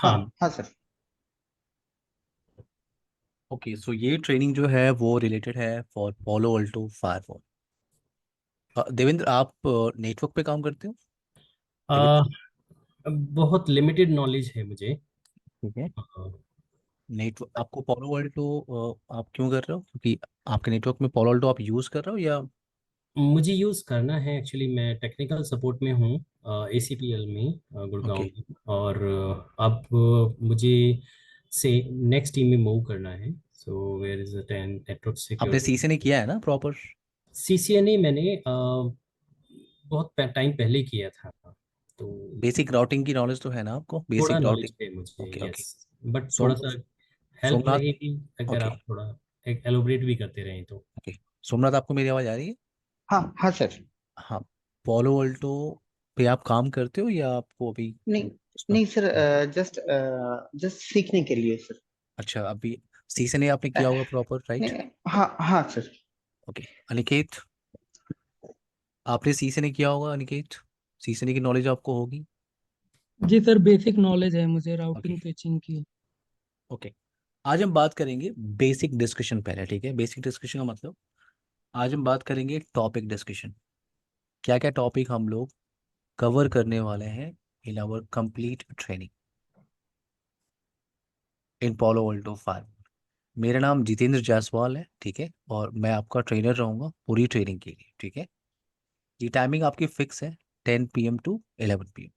हाँ हाँ। हाँ सर। ओके, सो ये ट्रेनिंग जो है वो रिलेटेड है for polo Alto firewall. Devendra, आप नेटवर्क पे काम करते हो? आ, देवेंद्र, बहुत लिमिटेड नॉलेज है मुझे। ठीक है। आ, नेटवर्क आपको पोलो अल्टो आप क्यों कर रहे हो? क्योंकि आपके नेटवर्क में पोलो अल्टो आप यूज़ कर रहे हो या? मुझे यूज़ करना है एक्चुअली। मैं टेक्निकल सपोर्ट में हूँ ACPL में, गुड़गांव ओके, में। और अब मुझे से नेक्स्ट टीम में मूव करना है। So where is the network आपने सिक्योरिटी। सीसे ने किया है ना प्रॉपर? CCNA मैंने बहुत टाइम पहले किया था। तो बेसिक राउटिंग की नॉलेज तो है ना आपको? थोड़ा बेसिक नॉलेज राउटिंग। है मुझे, ओके ओके। यस। बट थोड़ा सोम सा हेल्प सोमनाथ। लगेगी अगर ओके आप थोड़ा एक एलोबरेट भी करते रहें तो। ओके। सोमनाथ, आपको मेरी आवाज़ आ रही है? हाँ हाँ सर। हाँ। पोलो अल्टो पे आप काम करते हो या आपको अभी नहीं उसका? नहीं सर, जस्ट जस्ट सीखने के लिए सर। अच्छा, अभी सीसे ने आपने अ, किया होगा प्रॉपर, राइट? नहीं, हाँ हाँ सर। ओके। अनिकेत, आपने सीसे ने किया होगा अनिकेत? सीसे ने की नॉलेज आपको होगी। जी सर, बेसिक नॉलेज है मुझे ओके राउटिंग स्विचिंग की। ओके। आज हम बात करेंगे बेसिक डिस्कशन पहले, ठीक है? बेसिक डिस्कशन का मतलब आज हम बात करेंगे टॉपिक डिस्कशन। क्या क्या टॉपिक हम लोग कवर करने वाले हैं in our complete training in Palo Alto 5। मेरा नाम जितेंद्र जायसवाल है, ठीक है? और मैं आपका ट्रेनर रहूँगा पूरी ट्रेनिंग के लिए, ठीक है? ये टाइमिंग आपकी फिक्स है, 10 PM to 11 PM।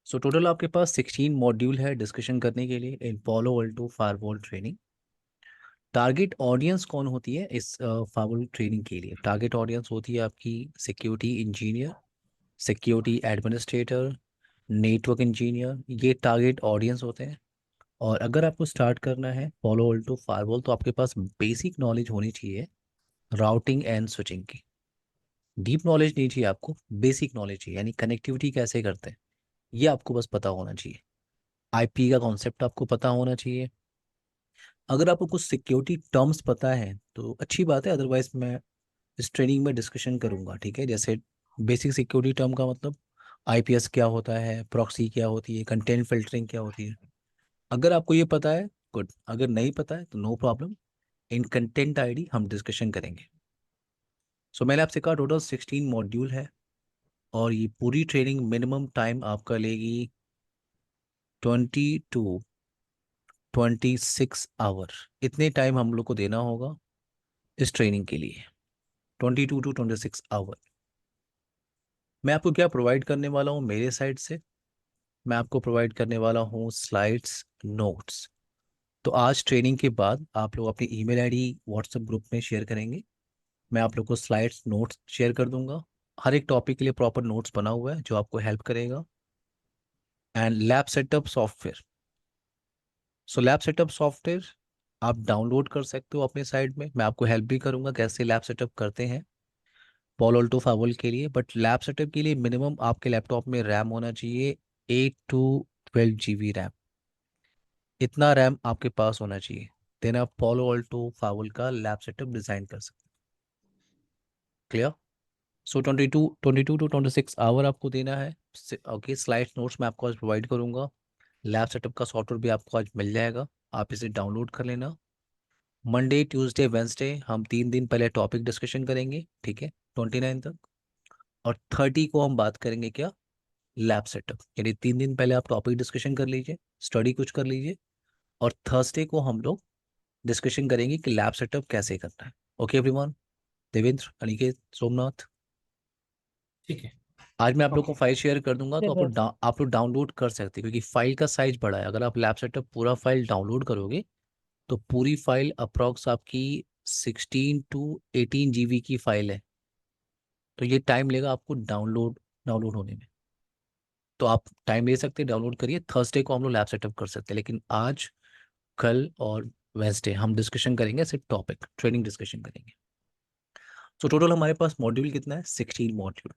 So total आपके पास 16 मॉड्यूल है डिस्कशन करने के लिए in Palo Alto firewall training. Target audience कौन होती है इस फायरवॉल ट्रेनिंग के लिए? टारगेट ऑडियंस होती है आपकी security engineer, security administrator, network engineer. ये टारगेट ऑडियंस होते हैं। और अगर आपको स्टार्ट करना है पोलो अल्टो फायरवॉल तो आपके पास बेसिक नॉलेज होनी चाहिए राउटिंग एंड स्विचिंग की। डीप नॉलेज नहीं चाहिए आपको, बेसिक नॉलेज चाहिए, यानी कनेक्टिविटी कैसे करते हैं ये आपको बस पता होना चाहिए। आईपी का कॉन्सेप्ट आपको पता होना चाहिए। अगर आपको कुछ सिक्योरिटी टर्म्स पता है तो अच्छी बात है, अदरवाइज मैं इस ट्रेनिंग में डिस्कशन करूंगा, ठीक है? जैसे बेसिक सिक्योरिटी टर्म का मतलब आईपीएस क्या होता है, प्रॉक्सी क्या होती है, कंटेंट फिल्टरिंग क्या होती है। अगर आपको ये पता है, गुड। अगर नहीं पता है तो no problem, in content ID हम डिस्कशन करेंगे। सो मैंने आपसे कहा टोटल 16 मॉड्यूल है और ये पूरी ट्रेनिंग मिनिमम टाइम आपका लेगी 22 to 26 आवर। इतने टाइम हम लोग को देना होगा इस ट्रेनिंग के लिए, 22 to 26 आवर। मैं आपको क्या प्रोवाइड करने वाला हूँ मेरे साइड से? मैं आपको प्रोवाइड करने वाला हूँ स्लाइड्स, नोट्स। तो आज ट्रेनिंग के बाद आप लोग अपनी ईमेल आईडी व्हाट्सएप ग्रुप में शेयर करेंगे। मैं आप लोग को स्लाइड्स, नोट्स शेयर कर दूंगा। हर एक टॉपिक के लिए प्रॉपर नोट्स बना हुआ है जो आपको हेल्प करेगा। And lab setup software. So lab setup software आप डाउनलोड कर सकते हो अपने साइड में। मैं आपको हेल्प भी करूंगा कैसे लैब सेटअप करते हैं पॉल अल्टो फावल के लिए। बट लैब सेटअप के लिए मिनिमम आपके लैपटॉप में रैम होना चाहिए 8 to 12 GB रैम। इतना रैम आपके पास होना चाहिए, देन आप पॉलो अल्टो फावल का लैब सेटअप डिजाइन कर सकते हैं। क्लियर? सो 22 to 26 आवर आपको देना है। ओके, स्लाइड नोट्स मैं आपको आज प्रोवाइड करूंगा। लैब सेटअप का सॉफ्टवेयर भी आपको आज मिल जाएगा, आप इसे डाउनलोड कर लेना। मंडे, ट्यूसडे, वेंसडे हम 3 दिन पहले टॉपिक डिस्कशन करेंगे, ठीक है? 29 तक। और 30 को हम बात करेंगे क्या? Lab setup. यानी 3 दिन पहले आप टॉपिक डिस्कशन कर लीजिए, स्टडी कुछ कर लीजिए। और थर्सडे को हम लोग डिस्कशन करेंगे कि लैब सेटअप कैसे करना है। ओके एवरीवन, देवेंद्र, अनिकेत, सोमनाथ, ठीक है। आज मैं आप लोग को ओके। फाइल शेयर कर दूंगा तो यस सर। आप लोग डाउनलोड कर सकते हैं क्योंकि फाइल का साइज बड़ा है। अगर आप लैब सेटअप पूरा फाइल डाउनलोड करोगे तो पूरी फाइल अप्रॉक्स आपकी 16 to 18 GB की फाइल है। तो ये टाइम लेगा आपको डाउनलोड डाउनलोड होने में। तो आप टाइम ले सकते हैं, डाउनलोड करिए। थर्सडे को हम लोग लैब सेटअप कर सकते हैं, लेकिन आज, कल और वेंसडे हम डिस्कशन करेंगे सिर्फ टॉपिक, ट्रेनिंग डिस्कशन करेंगे। तो टोटल हमारे पास मॉड्यूल कितना है? 16 मॉड्यूल।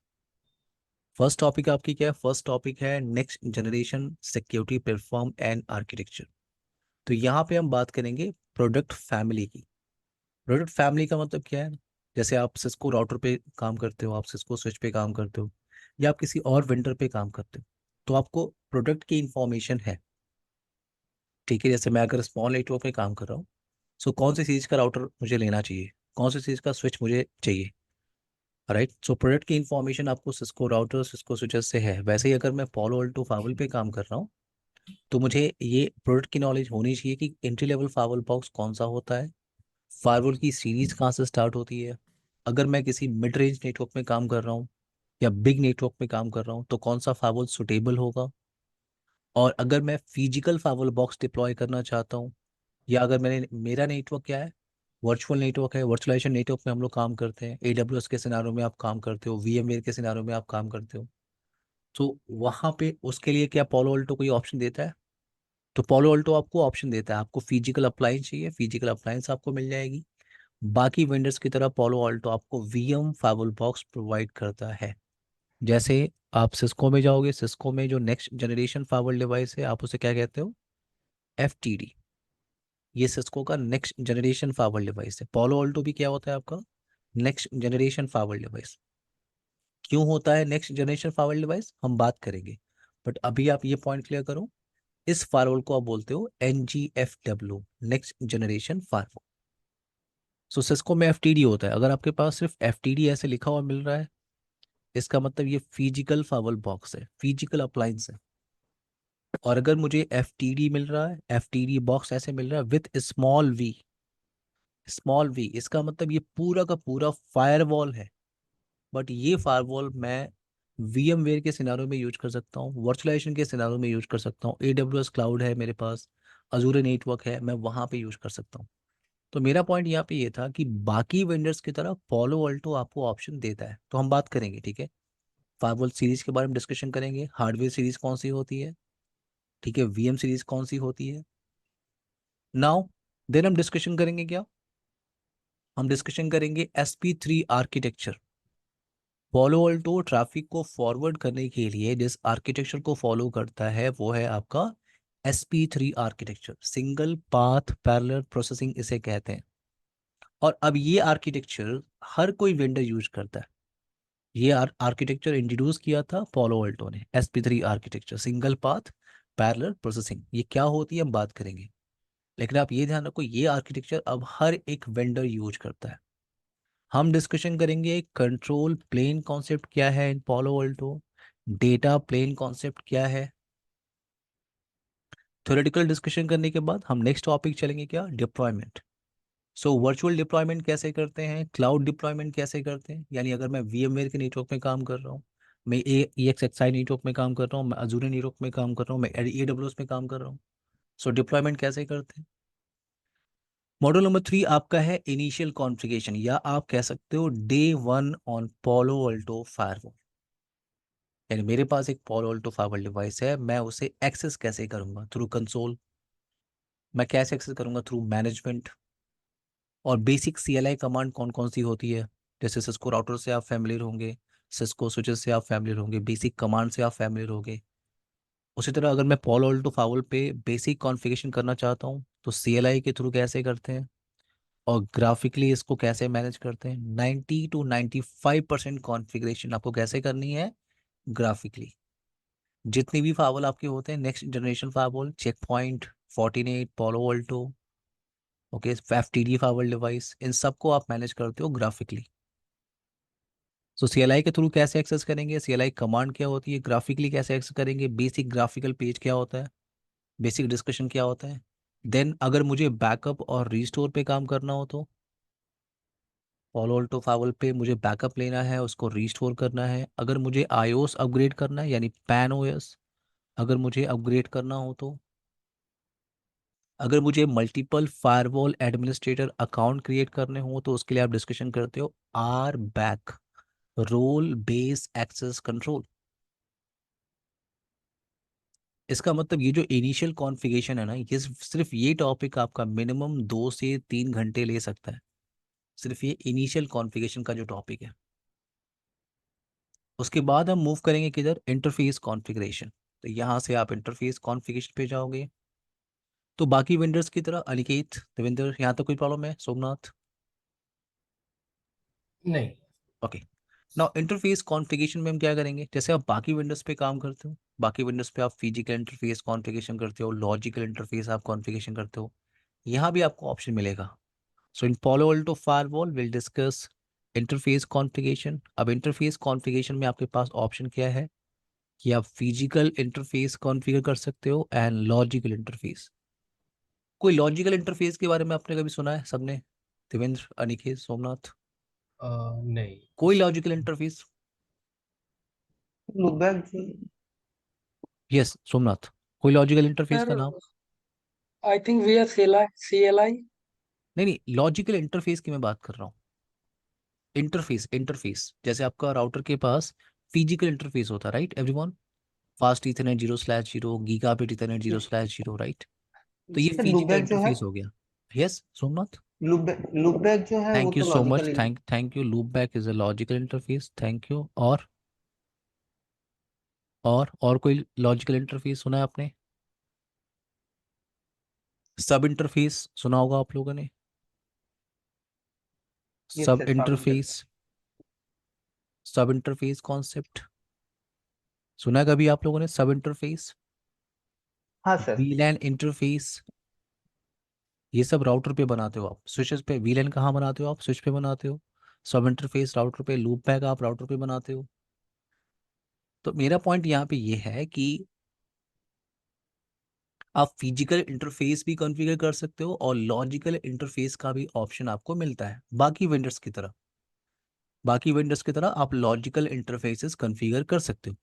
फर्स्ट टॉपिक आपकी क्या है? फर्स्ट टॉपिक है next generation security platform and architecture. तो यहाँ पे हम बात करेंगे प्रोडक्ट फैमिली की। प्रोडक्ट फैमिली का मतलब क्या है? जैसे आप सिस्को राउटर पे काम करते हो, आप सिस्को स्विच पे काम करते हो, या आप किसी और वेंडर पे काम करते हो, तो आपको प्रोडक्ट की इंफॉर्मेशन है। ठीक है, जैसे मैं अगर स्मॉल नेटवर्क में काम कर रहा हूँ, सो कौन सी सीरीज का राउटर मुझे लेना चाहिए, कौन सी सीरीज का स्विच मुझे चाहिए, राइट। सो प्रोडक्ट की इंफॉर्मेशन आपको सिस्को राउटर सिस्को स्विचेस से है। वैसे ही अगर मैं पॉलो अल्टो फावल पे काम कर रहा हूँ, तो मुझे ये प्रोडक्ट की नॉलेज होनी चाहिए कि एंट्री लेवल फावल बॉक्स कौन सा होता है, फायरवॉल की सीरीज कहाँ से स्टार्ट होती है, अगर मैं किसी मिड रेंज नेटवर्क में काम कर रहा हूँ या बिग नेटवर्क में काम कर रहा हूँ तो कौन सा फायरवॉल सुटेबल होगा, और अगर मैं फिजिकल फायरवॉल बॉक्स डिप्लॉय करना चाहता हूँ, या अगर मेरा नेटवर्क क्या है, वर्चुअल नेटवर्क है, वर्चुअलाइजेशन नेटवर्क में हम लोग काम करते हैं, AWS के सिनारों में आप काम करते हो, VMware के सिनारों में आप काम करते हो, तो वहाँ पे उसके लिए क्या पोलो अल्टो कोई ऑप्शन देता है? तो पोलो अल्टो आपको ऑप्शन देता है, आपको फिजिकल अप्लायंस चाहिए, फिजिकल अप्लायंस आपको मिल जाएगी। बाकी वेंडर्स की तरह पोलो अल्टो आपको VM फायरवॉल बॉक्स प्रोवाइड करता है। जैसे आप सिस्को में जाओगे, सिस्को में जो नेक्स्ट जनरेशन फायरवॉल डिवाइस है आप उसे क्या कहते हो, FTD। ये सिस्को का नेक्स्ट जनरेशन फायरवॉल डिवाइस है। पोलो अल्टो भी क्या होता है आपका, नेक्स्ट जनरेशन फायरवॉल डिवाइस। क्यों होता है नेक्स्ट जनरेशन फायरवॉल डिवाइस, हम बात करेंगे, बट अभी आप ये पॉइंट क्लियर करो, इस फायरवॉल को आप बोलते हो NGFW, नेक्स्ट जनरेशन फायरवॉल। सो सिस्को में FTD होता है। अगर आपके पास सिर्फ FTD ऐसे लिखा हुआ मिल रहा है, इसका मतलब ये फिजिकल फायरवॉल बॉक्स है, फिजिकल अप्लायंस है। और अगर मुझे FTD मिल रहा है, FTD बॉक्स ऐसे मिल रहा है विथ स्मॉल वी, इसका मतलब ये पूरा का पूरा फायरवॉल है। बट ये फायरवॉल मैं VMware के सिनारों में यूज कर सकता हूँ, वर्चुअलाइजेशन के सिनारों में यूज कर सकता हूँ, AWS क्लाउड है मेरे पास, अजूरे नेटवर्क है, मैं वहाँ पे यूज कर सकता हूँ। तो मेरा पॉइंट यहाँ पे ये था कि बाकी वेंडर्स की तरह पोलो अल्टो आपको ऑप्शन देता है। तो हम बात करेंगे, ठीक है, फायरवॉल सीरीज के बारे में डिस्कशन करेंगे, हार्डवेयर सीरीज कौन सी होती है, ठीक है, VM सीरीज कौन सी होती है। नाउ देन हम डिस्कशन करेंगे क्या, हम डिस्कशन करेंगे SP3 आर्किटेक्चर। पोलो अल्टो ट्रैफिक को फॉरवर्ड करने के लिए जिस आर्किटेक्चर को फॉलो करता है वो है आपका SP3 architecture, single path parallel processing इसे कहते हैं। और अब ये आर्किटेक्चर हर कोई वेंडर यूज करता है। ये आर्किटेक्चर इंट्रोड्यूस किया था पोलो अल्टो ने, SP3 architecture, single path parallel processing. ये क्या होती है हम बात करेंगे, लेकिन आप ये ध्यान रखो ये आर्किटेक्चर अब हर एक वेंडर यूज करता है। हम डिस्कशन करेंगे कंट्रोल प्लेन कॉन्सेप्ट क्या है इन Palo Alto, data plane concept क्या है। थ्योरेटिकल डिस्कशन करने के बाद हम नेक्स्ट टॉपिक चलेंगे क्या, डिप्लॉयमेंट। सो वर्चुअल डिप्लॉयमेंट कैसे करते हैं, क्लाउड डिप्लॉयमेंट कैसे करते हैं, यानी अगर मैं VMware के नेटवर्क में काम कर रहा हूँ, मैं EXXI नेटवर्क में काम कर रहा हूँ, मैं अजूरे नेटवर्क में काम कर रहा हूँ, मैं AWS में काम कर रहा हूँ, सो डिप्लॉयमेंट कैसे करते हैं। मॉड्यूल नंबर 3 आपका है इनिशियल कॉन्फ़िगरेशन, या आप कह सकते हो Day 1 on polo Alto firewall. यानी मेरे पास एक पोलो अल्टो फायरवॉल डिवाइस है, मैं उसे एक्सेस कैसे करूंगा, थ्रू कंसोल। मैं कैसे एक्सेस करूंगा, थ्रू मैनेजमेंट। और बेसिक CLI कमांड कौन कौन सी होती है, जैसे सिस्को राउटर से आप फैमिलियर होंगे, सिस्को स्विचेस से आप फैमिलियर होंगे, बेसिक कमांड से आप फैमिलियर होंगे। उसी तरह अगर मैं पोलो अल्टो फायरवॉल पे बेसिक कॉन्फ़िगरेशन करना चाहता हूँ तो CLI के थ्रू कैसे करते हैं, और ग्राफिकली इसको कैसे मैनेज करते हैं। 90 to 95% कॉन्फ़िगरेशन आपको कैसे करनी है, ग्राफिकली। जितनी भी फावल आपके होते हैं नेक्स्ट जनरेशन फावल, चेक पॉइंट, 14.8, पोलो अल्टो, ओके, FTD फावल डिवाइस, इन सबको आप मैनेज करते हो ग्राफिकली। सो CLI के थ्रू कैसे एक्सेस करेंगे, CLI कमांड क्या होती है, ग्राफिकली कैसे एक्सेस करेंगे, बेसिक ग्राफिकल पेज क्या होता है, बेसिक डिस्कशन क्या होता है। देन अगर मुझे बैकअप और रिस्टोर पे काम करना हो तो पोलो अल्टो फावल पे मुझे बैकअप लेना है, उसको रिस्टोर करना है। अगर मुझे iOS अपग्रेड करना है यानी पैन OS अगर मुझे अपग्रेड करना हो तो, अगर मुझे multiple firewall administrator account create करने हो तो उसके लिए आप डिस्कशन करते हो RBAC, role base access control. इसका मतलब ये जो इनिशियल कॉन्फ़िगरेशन है ना, ये सिर्फ ये टॉपिक आपका मिनिमम 2 से 3 घंटे ले सकता है, सिर्फ ये इनिशियल कॉन्फ़िगरेशन का जो टॉपिक है। उसके बाद हम मूव करेंगे किधर, इंटरफेस कॉन्फ़िगरेशन। तो यहाँ से आप इंटरफेस कॉन्फ़िगरेशन पे जाओगे। तो बाकी वेंडर्स की तरह अनिकेत, देवेंद्र, यहाँ तक कोई प्रॉब्लम है, सोमनाथ? नहीं। ओके, ना इंटरफेस कॉन्फ़िगरेशन में हम क्या करेंगे, जैसे आप बाकी विंडोज पे काम करते हो, बाकी विंडोज पे आप फिजिकल इंटरफेस कॉन्फ़िगरेशन करते हो, लॉजिकल इंटरफेस आप कॉन्फ़िगरेशन करते हो, यहाँ भी आपको ऑप्शन मिलेगा। सो इन Palo Alto Firewall will discuss interface configuration. अब इंटरफेस कॉन्फ़िगरेशन में आपके पास ऑप्शन क्या है कि आप फिजिकल इंटरफेस कॉन्फ़िगर कर सकते हो एंड लॉजिकल इंटरफेस। कोई लॉजिकल इंटरफेस के बारे में आपने कभी सुना है सबने? देवेंद्र, अनिकेत, सोमनाथ, नहीं कोई logical interface? Loopback yes Somnath, कोई लॉजिकल इंटरफेस का सर नाम? I think we are CLI। नहीं नहीं, लॉजिकल इंटरफेस की मैं बात कर रहा हूँ। इंटरफेस, इंटरफेस जैसे आपका राउटर के पास फिजिकल इंटरफेस होता है, right everyone? Fast Ethernet 0/0, gigabit Ethernet 0/0, right? तो ये जी सर, फिजिकल लूपबैक जो है, इंटरफेस हो गया। यस सोमनाथ, लूपबैक जो है वो थैंक यू तो so much, logical. Thank you. Loop back is a logical interface, thank you. और कोई लॉजिकल इंटरफेस सुना है आपने? सब इंटरफेस सुना होगा आप लोगों ने, यस सब सर, सब इंटरफेस, इंटरफेस। सब इंटरफेस कॉन्सेप्ट सुना है कभी आप लोगों ने? सब इंटरफेस, हाँ सर। वीलैन इंटरफेस, ये सब राउटर पे बनाते हो आप, स्विचेस पे। वीलैन कहाँ बनाते हो आप? स्विच पे बनाते हो। सब इंटरफेस राउटर पे, लूप बैक आप राउटर पे बनाते हो। तो मेरा पॉइंट यहाँ पे ये है कि आप फिजिकल इंटरफेस भी कॉन्फ़िगर कर सकते हो और लॉजिकल इंटरफेस का भी ऑप्शन आपको मिलता है बाकी वेंडर्स की तरह। बाकी वेंडर्स की तरह आप लॉजिकल इंटरफेसेस कॉन्फ़िगर कर सकते हो।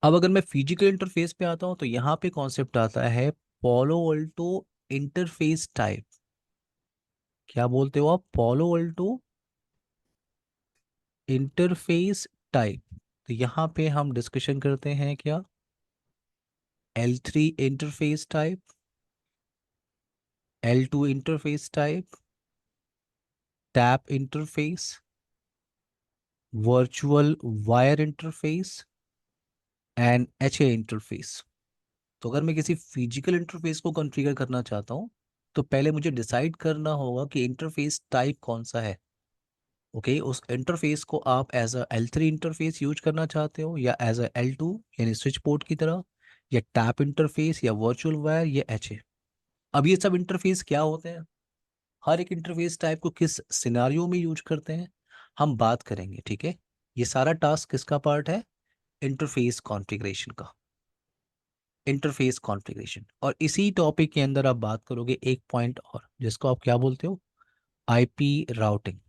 अब अगर मैं फिजिकल इंटरफेस पे आता हूँ तो यहाँ पे कॉन्सेप्ट आता है Palo Alto इंटरफेस टाइप। क्या बोलते हो आप? Palo Alto interface type. तो यहाँ पे हम डिस्कशन करते हैं क्या? L3 interface type, L2 interface type, tap interface, virtual wire interface and HA interface. तो अगर मैं किसी फिजिकल इंटरफेस को कॉन्फ़िगर करना चाहता हूँ तो पहले मुझे डिसाइड करना होगा कि इंटरफेस टाइप कौन सा है। ओके, उस इंटरफेस को आप as a L3 interface use करना चाहते हो या एज अ L2 यानी स्विच पोर्ट की तरह, या टैप इंटरफेस, या वर्चुअल वायर, या HA। अब ये सब इंटरफेस क्या होते हैं, हर एक इंटरफेस टाइप को किस सिनारियो में यूज करते हैं, हम बात करेंगे, ठीक है? ये सारा टास्क किसका पार्ट है? इंटरफेस कॉन्फ़िगरेशन का। Interface configuration. और इसी टॉपिक के अंदर आप बात करोगे एक पॉइंट और, जिसको आप क्या बोलते हो? IP routing.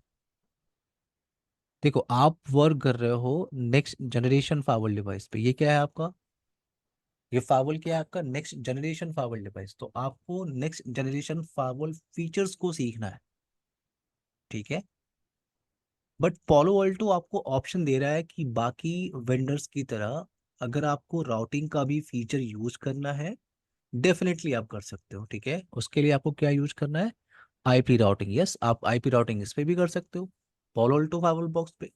देखो, आप वर्क कर रहे हो नेक्स्ट जनरेशन फावल डिवाइस पे। ये क्या है आपका? ये फावल क्या है आपका? Next generation firewall device. तो आपको नेक्स्ट जनरेशन फावल फीचर्स को सीखना है, ठीक है? बट Palo Alto आपको ऑप्शन दे रहा है कि बाकी वेंडर्स की तरह अगर आपको राउटिंग का भी फीचर यूज करना है, डेफिनेटली आप कर सकते हो, ठीक है? उसके लिए आपको क्या यूज करना है? IP routing. यस, आप आईपी राउटिंग इस पे भी कर सकते हो, Palo Alto फाइवल बॉक्स पे।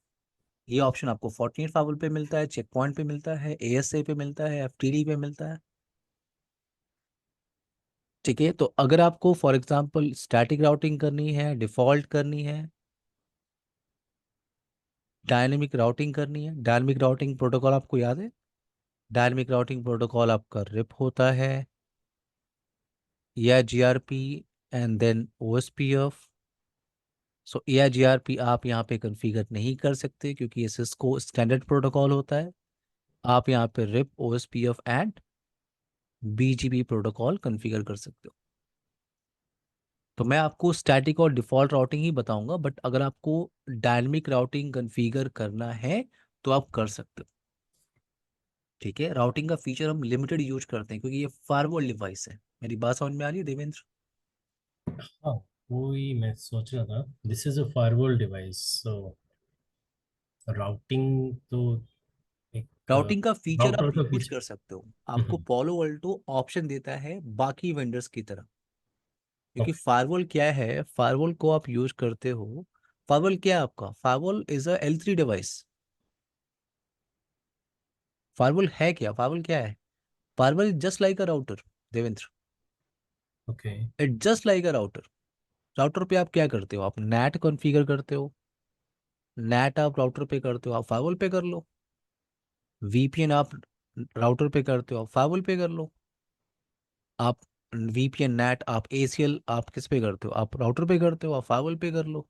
ये ऑप्शन आपको फोर्टनेट फाइवल पे मिलता है, चेक पॉइंट पे मिलता है, ASA पे मिलता है, FTD पे मिलता है, ठीक है? तो अगर आपको फॉर एग्जांपल स्टैटिक राउटिंग करनी है, डिफॉल्ट करनी है, डायनेमिक राउटिंग करनी है, डायनेमिक राउटिंग प्रोटोकॉल आपको याद है? डायनेमिक राउटिंग प्रोटोकॉल आपका रिप होता है, या GRP and then OSPF। So AIGRP आप यहाँ पे कॉन्फ़िगर नहीं कर सकते क्योंकि ये सिस्को स्टैंडर्ड प्रोटोकॉल होता है। आप यहाँ पे RIP, OSPF and BGP protocol configure कर सकते हो। तो मैं आपको स्टैटिक और डिफ़ॉल्ट राउटिंग ही बताऊंगा, बट अगर आपको डायनेमिक राउटिंग कॉन्फ़िगर करना है तो आप कर सकते हो, ठीक है? राउटिंग का फीचर हम लिमिटेड यूज करते हैं क्योंकि ये फायरवॉल डिवाइस है। मेरी बात समझ में आ रही है देवेंद्र? हाँ, वही मैं सोच रहा था, this is a firewall device, so routing तो एक राउटिंग का फीचर आप राउटर का यूज फीचर। कर सकते हो। आपको Palo Alto ऑप्शन देता है बाकी वेंडर्स की तरह, क्योंकि ओके। फायरवॉल क्या है, फायरवॉल को आप यूज करते हो। फायरवॉल क्या है आपका? Firewall is a L3 device. Firewall है क्या? फायरवॉल क्या है? Firewall is just like a router, Devendra. Okay. It just like a router. Router पे आप क्या करते हो? आप नेट कॉन्फ़िगर करते हो, नेट आप राउटर पे करते हो, आप फाइवल पे कर लो। वीपीएन आप राउटर पे करते हो, आप फाइवल पे कर लो। आप वीपीएन नेट आप एसीएल आप किस पे करते हो, आप राउटर पे करते हो, आप फाइवल पे कर लो।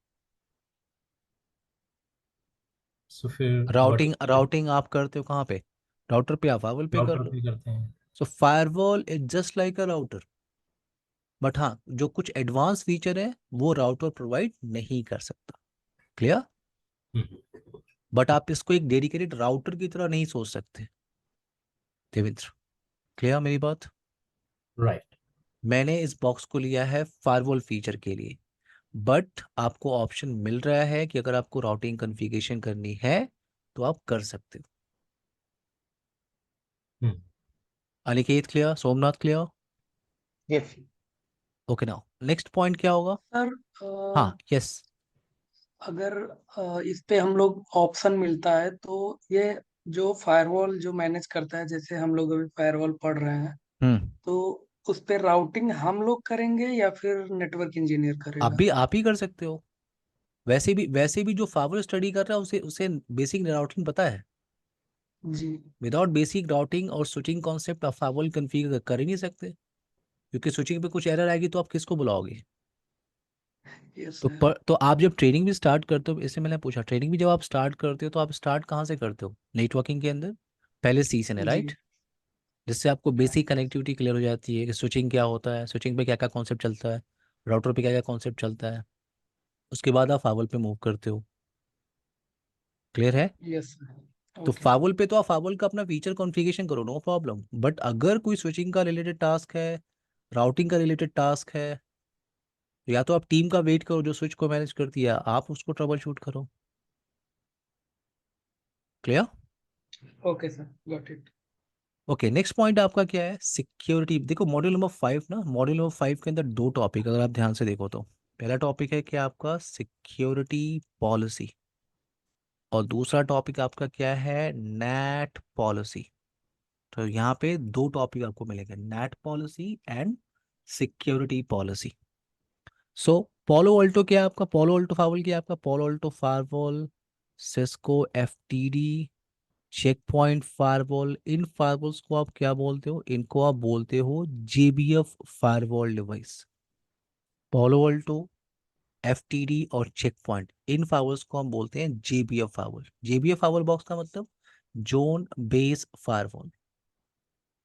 सो फिर राउटिंग राउटिंग आप करते हो कहाँ पे, राउटर पे, आप फाइवल पे कर राउटर लो। पे करते हैं। So firewall is just like a router, but हाँ जो कुछ एडवांस फीचर है वो राउटर प्रोवाइड नहीं कर सकता। क्लियर? हम्म, बट आप इसको एक डेडिकेटेड राउटर की तरह नहीं सोच सकते देवेंद्र। क्लियर मेरी बात? राइट। मैंने इस बॉक्स को लिया है फायरवॉल फीचर के लिए, बट आपको ऑप्शन मिल रहा है कि अगर आपको राउटिंग कॉन्फ़िगरेशन करनी है तो आप कर सकते हो। Hmm, Aniket clear? Somnath clear? Yes. Okay, now next point क्या होगा? सर हाँ, यस। अगर इस पे हम लोग ऑप्शन मिलता है तो ये जो फायरवॉल जो मैनेज करता है, जैसे हम लोग अभी फायरवॉल पढ़ रहे हैं, हम्म। तो उस पे राउटिंग हम लोग करेंगे या फिर नेटवर्क इंजीनियर आप करेगा? भी आप ही कर सकते हो। वैसे भी जो फाइबर स्टडी कर रहा है उसे उसे बेसिक राउटिंग पता है। जी। विदाउट बेसिक राउटिंग और स्विचिंग कॉन्सेप्ट आप फाइबर कॉन्फ़िगर कर ही नहीं सकते, क्योंकि स्विचिंग पे कुछ एरर आएगी तो आप किसको बुलाओगे? यस तो सर। तो आप जब ट्रेनिंग भी स्टार्ट करते हो, इससे मैंने पूछा, ट्रेनिंग भी जब आप स्टार्ट करते हो तो आप स्टार्ट कहाँ से करते हो? नेटवर्किंग के अंदर पहले सीजन है, जी। राइट? जिससे आपको बेसिक कनेक्टिविटी क्लियर हो जाती है कि स्विचिंग क्या होता है, स्विचिंग पे क्या क्या कॉन्सेप्ट चलता है, राउटर पे क्या क्या कॉन्सेप्ट चलता है। उसके बाद आप फाइबर पे मूव करते हो। क्लियर है? Yes sir. तो ओके। फाइबर पे तो आप फाइबर का अपना फीचर कॉन्फ़िगरेशन करो, नो प्रॉब्लम। बट अगर कोई स्विचिंग का रिलेटेड टास्क है, राउटिंग का रिलेटेड टास्क है, तो या तो आप टीम का वेट करो जो स्विच को मैनेज करती है, आप उसको ट्रबल शूट करो। Clear? Okay sir, got it. Okay, next point आपका क्या है? सिक्योरिटी। देखो मॉड्यूल नंबर 5 ना, मॉड्यूल नंबर 5 के अंदर दो टॉपिक अगर आप ध्यान से देखो तो, पहला टॉपिक है क्या आपका, सिक्योरिटी पॉलिसी, और दूसरा टॉपिक आपका क्या है, नेट पॉलिसी। तो यहाँ पे दो टॉपिक आपको मिलेंगे, NAT policy and security policy. So Palo Alto क्या है आपका, पोलो ऑल्टो फाइवल क्या है आपका, Palo Alto firewall, Cisco FTD, Check Point firewall. इन फायरवॉल्स को आप क्या बोलते हो? इनको आप बोलते हो JBF firewall device. Palo Alto, FTD और चेक पॉइंट, इन फायरवॉल्स को हम बोलते हैं JBF firewall. JBF firewall box का मतलब जोन बेस फायरवॉल।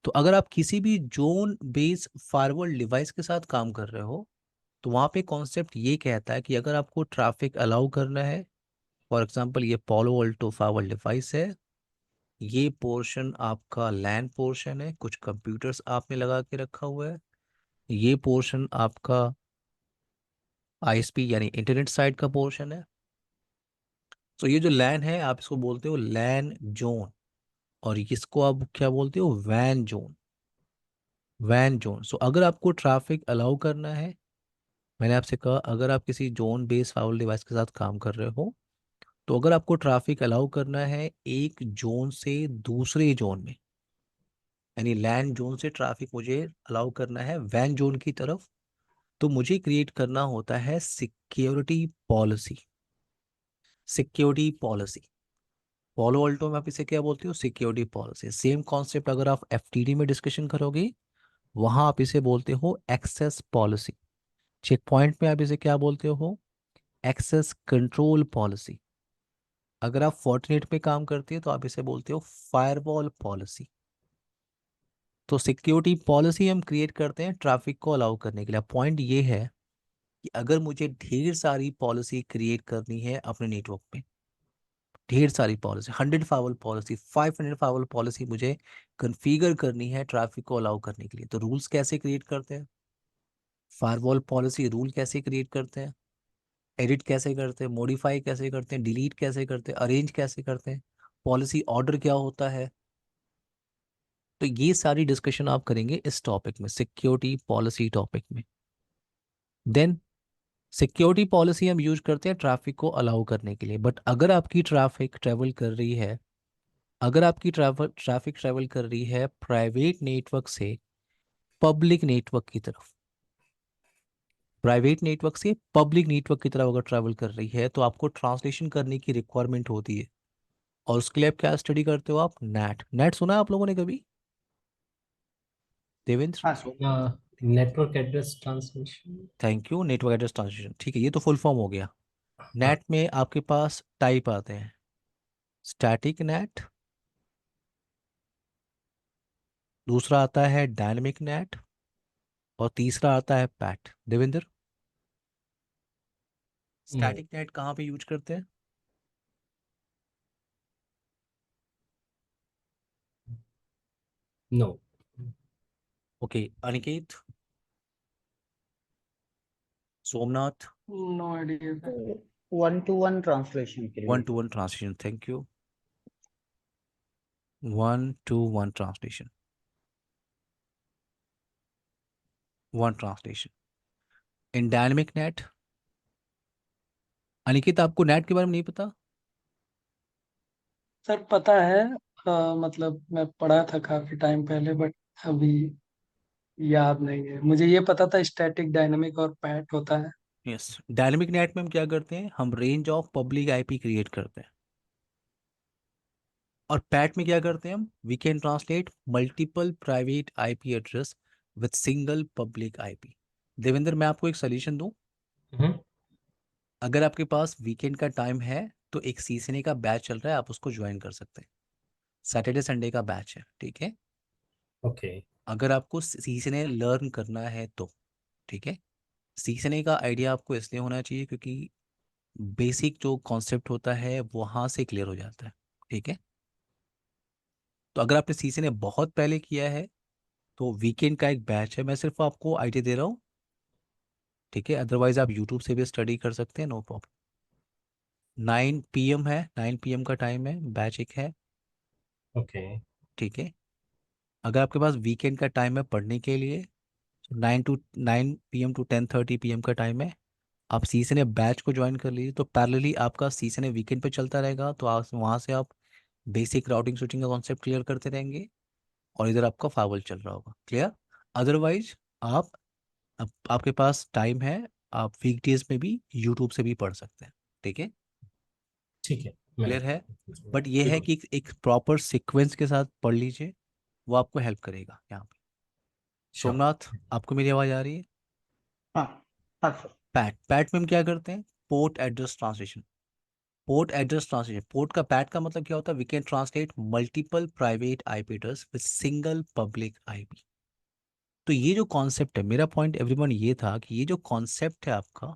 तो अगर आप किसी भी जोन बेस फायरवॉल डिवाइस के साथ काम कर रहे हो तो वहाँ पे कॉन्सेप्ट ये कहता है कि अगर आपको ट्रैफिक अलाउ करना है, फॉर एग्जांपल ये पोलो ऑल्टो फायरवॉल डिवाइस है, ये पोर्शन आपका लैन पोर्शन है, कुछ कंप्यूटर्स आपने लगा के रखा हुआ है, ये पोर्शन आपका आईएसपी यानी इंटरनेट साइड का पोर्शन है। तो ये जो लैन है आप इसको बोलते हो लैन जोन, और इसको आप क्या बोलते हो, वैन जोन। वैन जोन। सो अगर आपको ट्रैफिक अलाउ करना है, मैंने आपसे कहा अगर आप किसी जोन बेस्ड फाइल डिवाइस के साथ काम कर रहे हो, तो अगर आपको ट्रैफिक अलाउ करना है एक जोन से दूसरे जोन में, यानी लैंड जोन से ट्रैफिक मुझे अलाउ करना है वैन जोन की तरफ, तो मुझे क्रिएट करना होता है सिक्योरिटी पॉलिसी। सिक्योरिटी पॉलिसी, पोलो ऑल्टो में आप इसे क्या बोलते हो, सिक्योरिटी पॉलिसी। सेम कॉन्सेप्ट अगर आप एफटीडी में डिस्कशन करोगे, वहां आप इसे बोलते हो एक्सेस पॉलिसी। चेक पॉइंट में आप इसे क्या बोलते हो, एक्सेस कंट्रोल पॉलिसी। अगर आप फोर्टिनेट में काम करते हो तो आप इसे बोलते हो फायरवॉल पॉलिसी। तो सिक्योरिटी पॉलिसी हम क्रिएट करते हैं ट्रैफिक को अलाउ करने के लिए। पॉइंट ये है कि अगर मुझे ढेर सारी पॉलिसी क्रिएट करनी है अपने नेटवर्क में, ढेर सारी policy, 100 firewall policy, 500 firewall policy मुझे कॉन्फ़िगर करनी है ट्रैफिक को अलाउ करने के लिए, तो रूल्स कैसे क्रिएट करते हैं? फायरवॉल पॉलिसी रूल कैसे क्रिएट करते हैं, एडिट कैसे करते हैं, मॉडिफाई कैसे करते हैं, डिलीट कैसे करते हैं, अरेंज कैसे करते हैं, पॉलिसी ऑर्डर क्या होता है। तो ये सारी डिस्कशन आप करेंगे इस टॉपिक में, सिक्योरिटी पॉलिसी टॉपिक में। देन सिक्योरिटी पॉलिसी हम यूज करते हैं ट्रैफिक को अलाउ करने के लिए, बट अगर आपकी ट्रैफिक ट्रेवल कर रही है, अगर आपकी ट्रैफिक ट्रेवल कर रही है प्राइवेट नेटवर्क से पब्लिक नेटवर्क की तरफ, प्राइवेट नेटवर्क से पब्लिक नेटवर्क की तरफ अगर ट्रैवल कर रही है तो आपको ट्रांसलेशन करने की रिक्वायरमेंट होती है, और उसके लिए आप क्या स्टडी करते हो? आप नेट। नेट सुना है आप लोगों ने कभी, देवेंद्र? हाँ sir. Network address transmission. Thank you, network address translation, ठीक है, ये तो फुल फॉर्म हो गया। हाँ। नेट में आपके पास टाइप आते हैं, स्टैटिक नेट, दूसरा आता है डायनेमिक नेट, और तीसरा आता है पैट। देवेंद्र, स्टैटिक नेट कहाँ पे यूज करते हैं? No. Okay, Aniket, Somnath? No idea sir. 1-to-1 translation के वन लिए। Two one translation, thank you. One two one translation, one translation in dynamic NAT. Aniket, आपको नेट के बारे में नहीं पता? सर पता है, मतलब मैं पढ़ा था काफी टाइम पहले, बट अभी याद नहीं है। मुझे ये पता था स्टैटिक, डायनामिक और पैट होता है। यस, डायनेमिक नेट में हम क्या करते हैं, हम range of public IP create करते हैं। और पैट में क्या करते हैं हम, we can translate multiple private IP address with single public IP. Devendra, मैं आपको एक सजेशन दूं, हम्म। अगर आपके पास वीकेंड का टाइम है तो एक सीसीएनए का बैच चल रहा है, आप उसको ज्वाइन कर सकते हैं। सैटरडे संडे का बैच है, ठीक है? ओके। अगर आपको सीसीएनए लर्न करना है तो, ठीक है। सीखने का आइडिया आपको इसलिए होना चाहिए क्योंकि बेसिक जो कॉन्सेप्ट होता है वहाँ से क्लियर हो जाता है, ठीक है। तो अगर आपने सीखने बहुत पहले किया है तो वीकेंड का एक बैच है, मैं सिर्फ आपको आइडिया दे रहा हूँ, ठीक है। अदरवाइज आप यूट्यूब से भी स्टडी कर सकते हैं, नो प्रॉब्लम। 9 PM है, 9 PM का टाइम है, बैच एक है, ओके। ठीक है। अगर आपके पास वीकेंड का टाइम है पढ़ने के लिए, 9 PM to 10:30 PM का टाइम है, आप सीसने बैच को ज्वाइन कर लीजिए, तो पैरेलली आपका सीसने वीकेंड पे चलता रहेगा, तो आप वहाँ से आप बेसिक राउटिंग स्विचिंग का कॉन्सेप्ट क्लियर करते रहेंगे, और इधर आपका फाइवल चल रहा होगा, क्लियर। अदरवाइज आपके पास टाइम है, आप वीकडेज में भी यूट्यूब से भी पढ़ सकते हैं, ठीक है, ठीक है, मैं क्लियर है। बट ये है बिल्कुल। कि एक प्रॉपर सीक्वेंस के साथ पढ़ लीजिए, वो आपको हेल्प करेगा यहाँ पे। श्योर। सोमनाथ, आपको मेरी आवाज़ आ रही है? हाँ हाँ सर। पैट, पैट में हम क्या करते हैं, port address translation. Port address translation, port का पैट का मतलब क्या होता है, we can translate multiple private IP address with single public IP. तो ये जो कॉन्सेप्ट है, मेरा पॉइंट एवरीवन ये था कि ये जो कॉन्सेप्ट है आपका,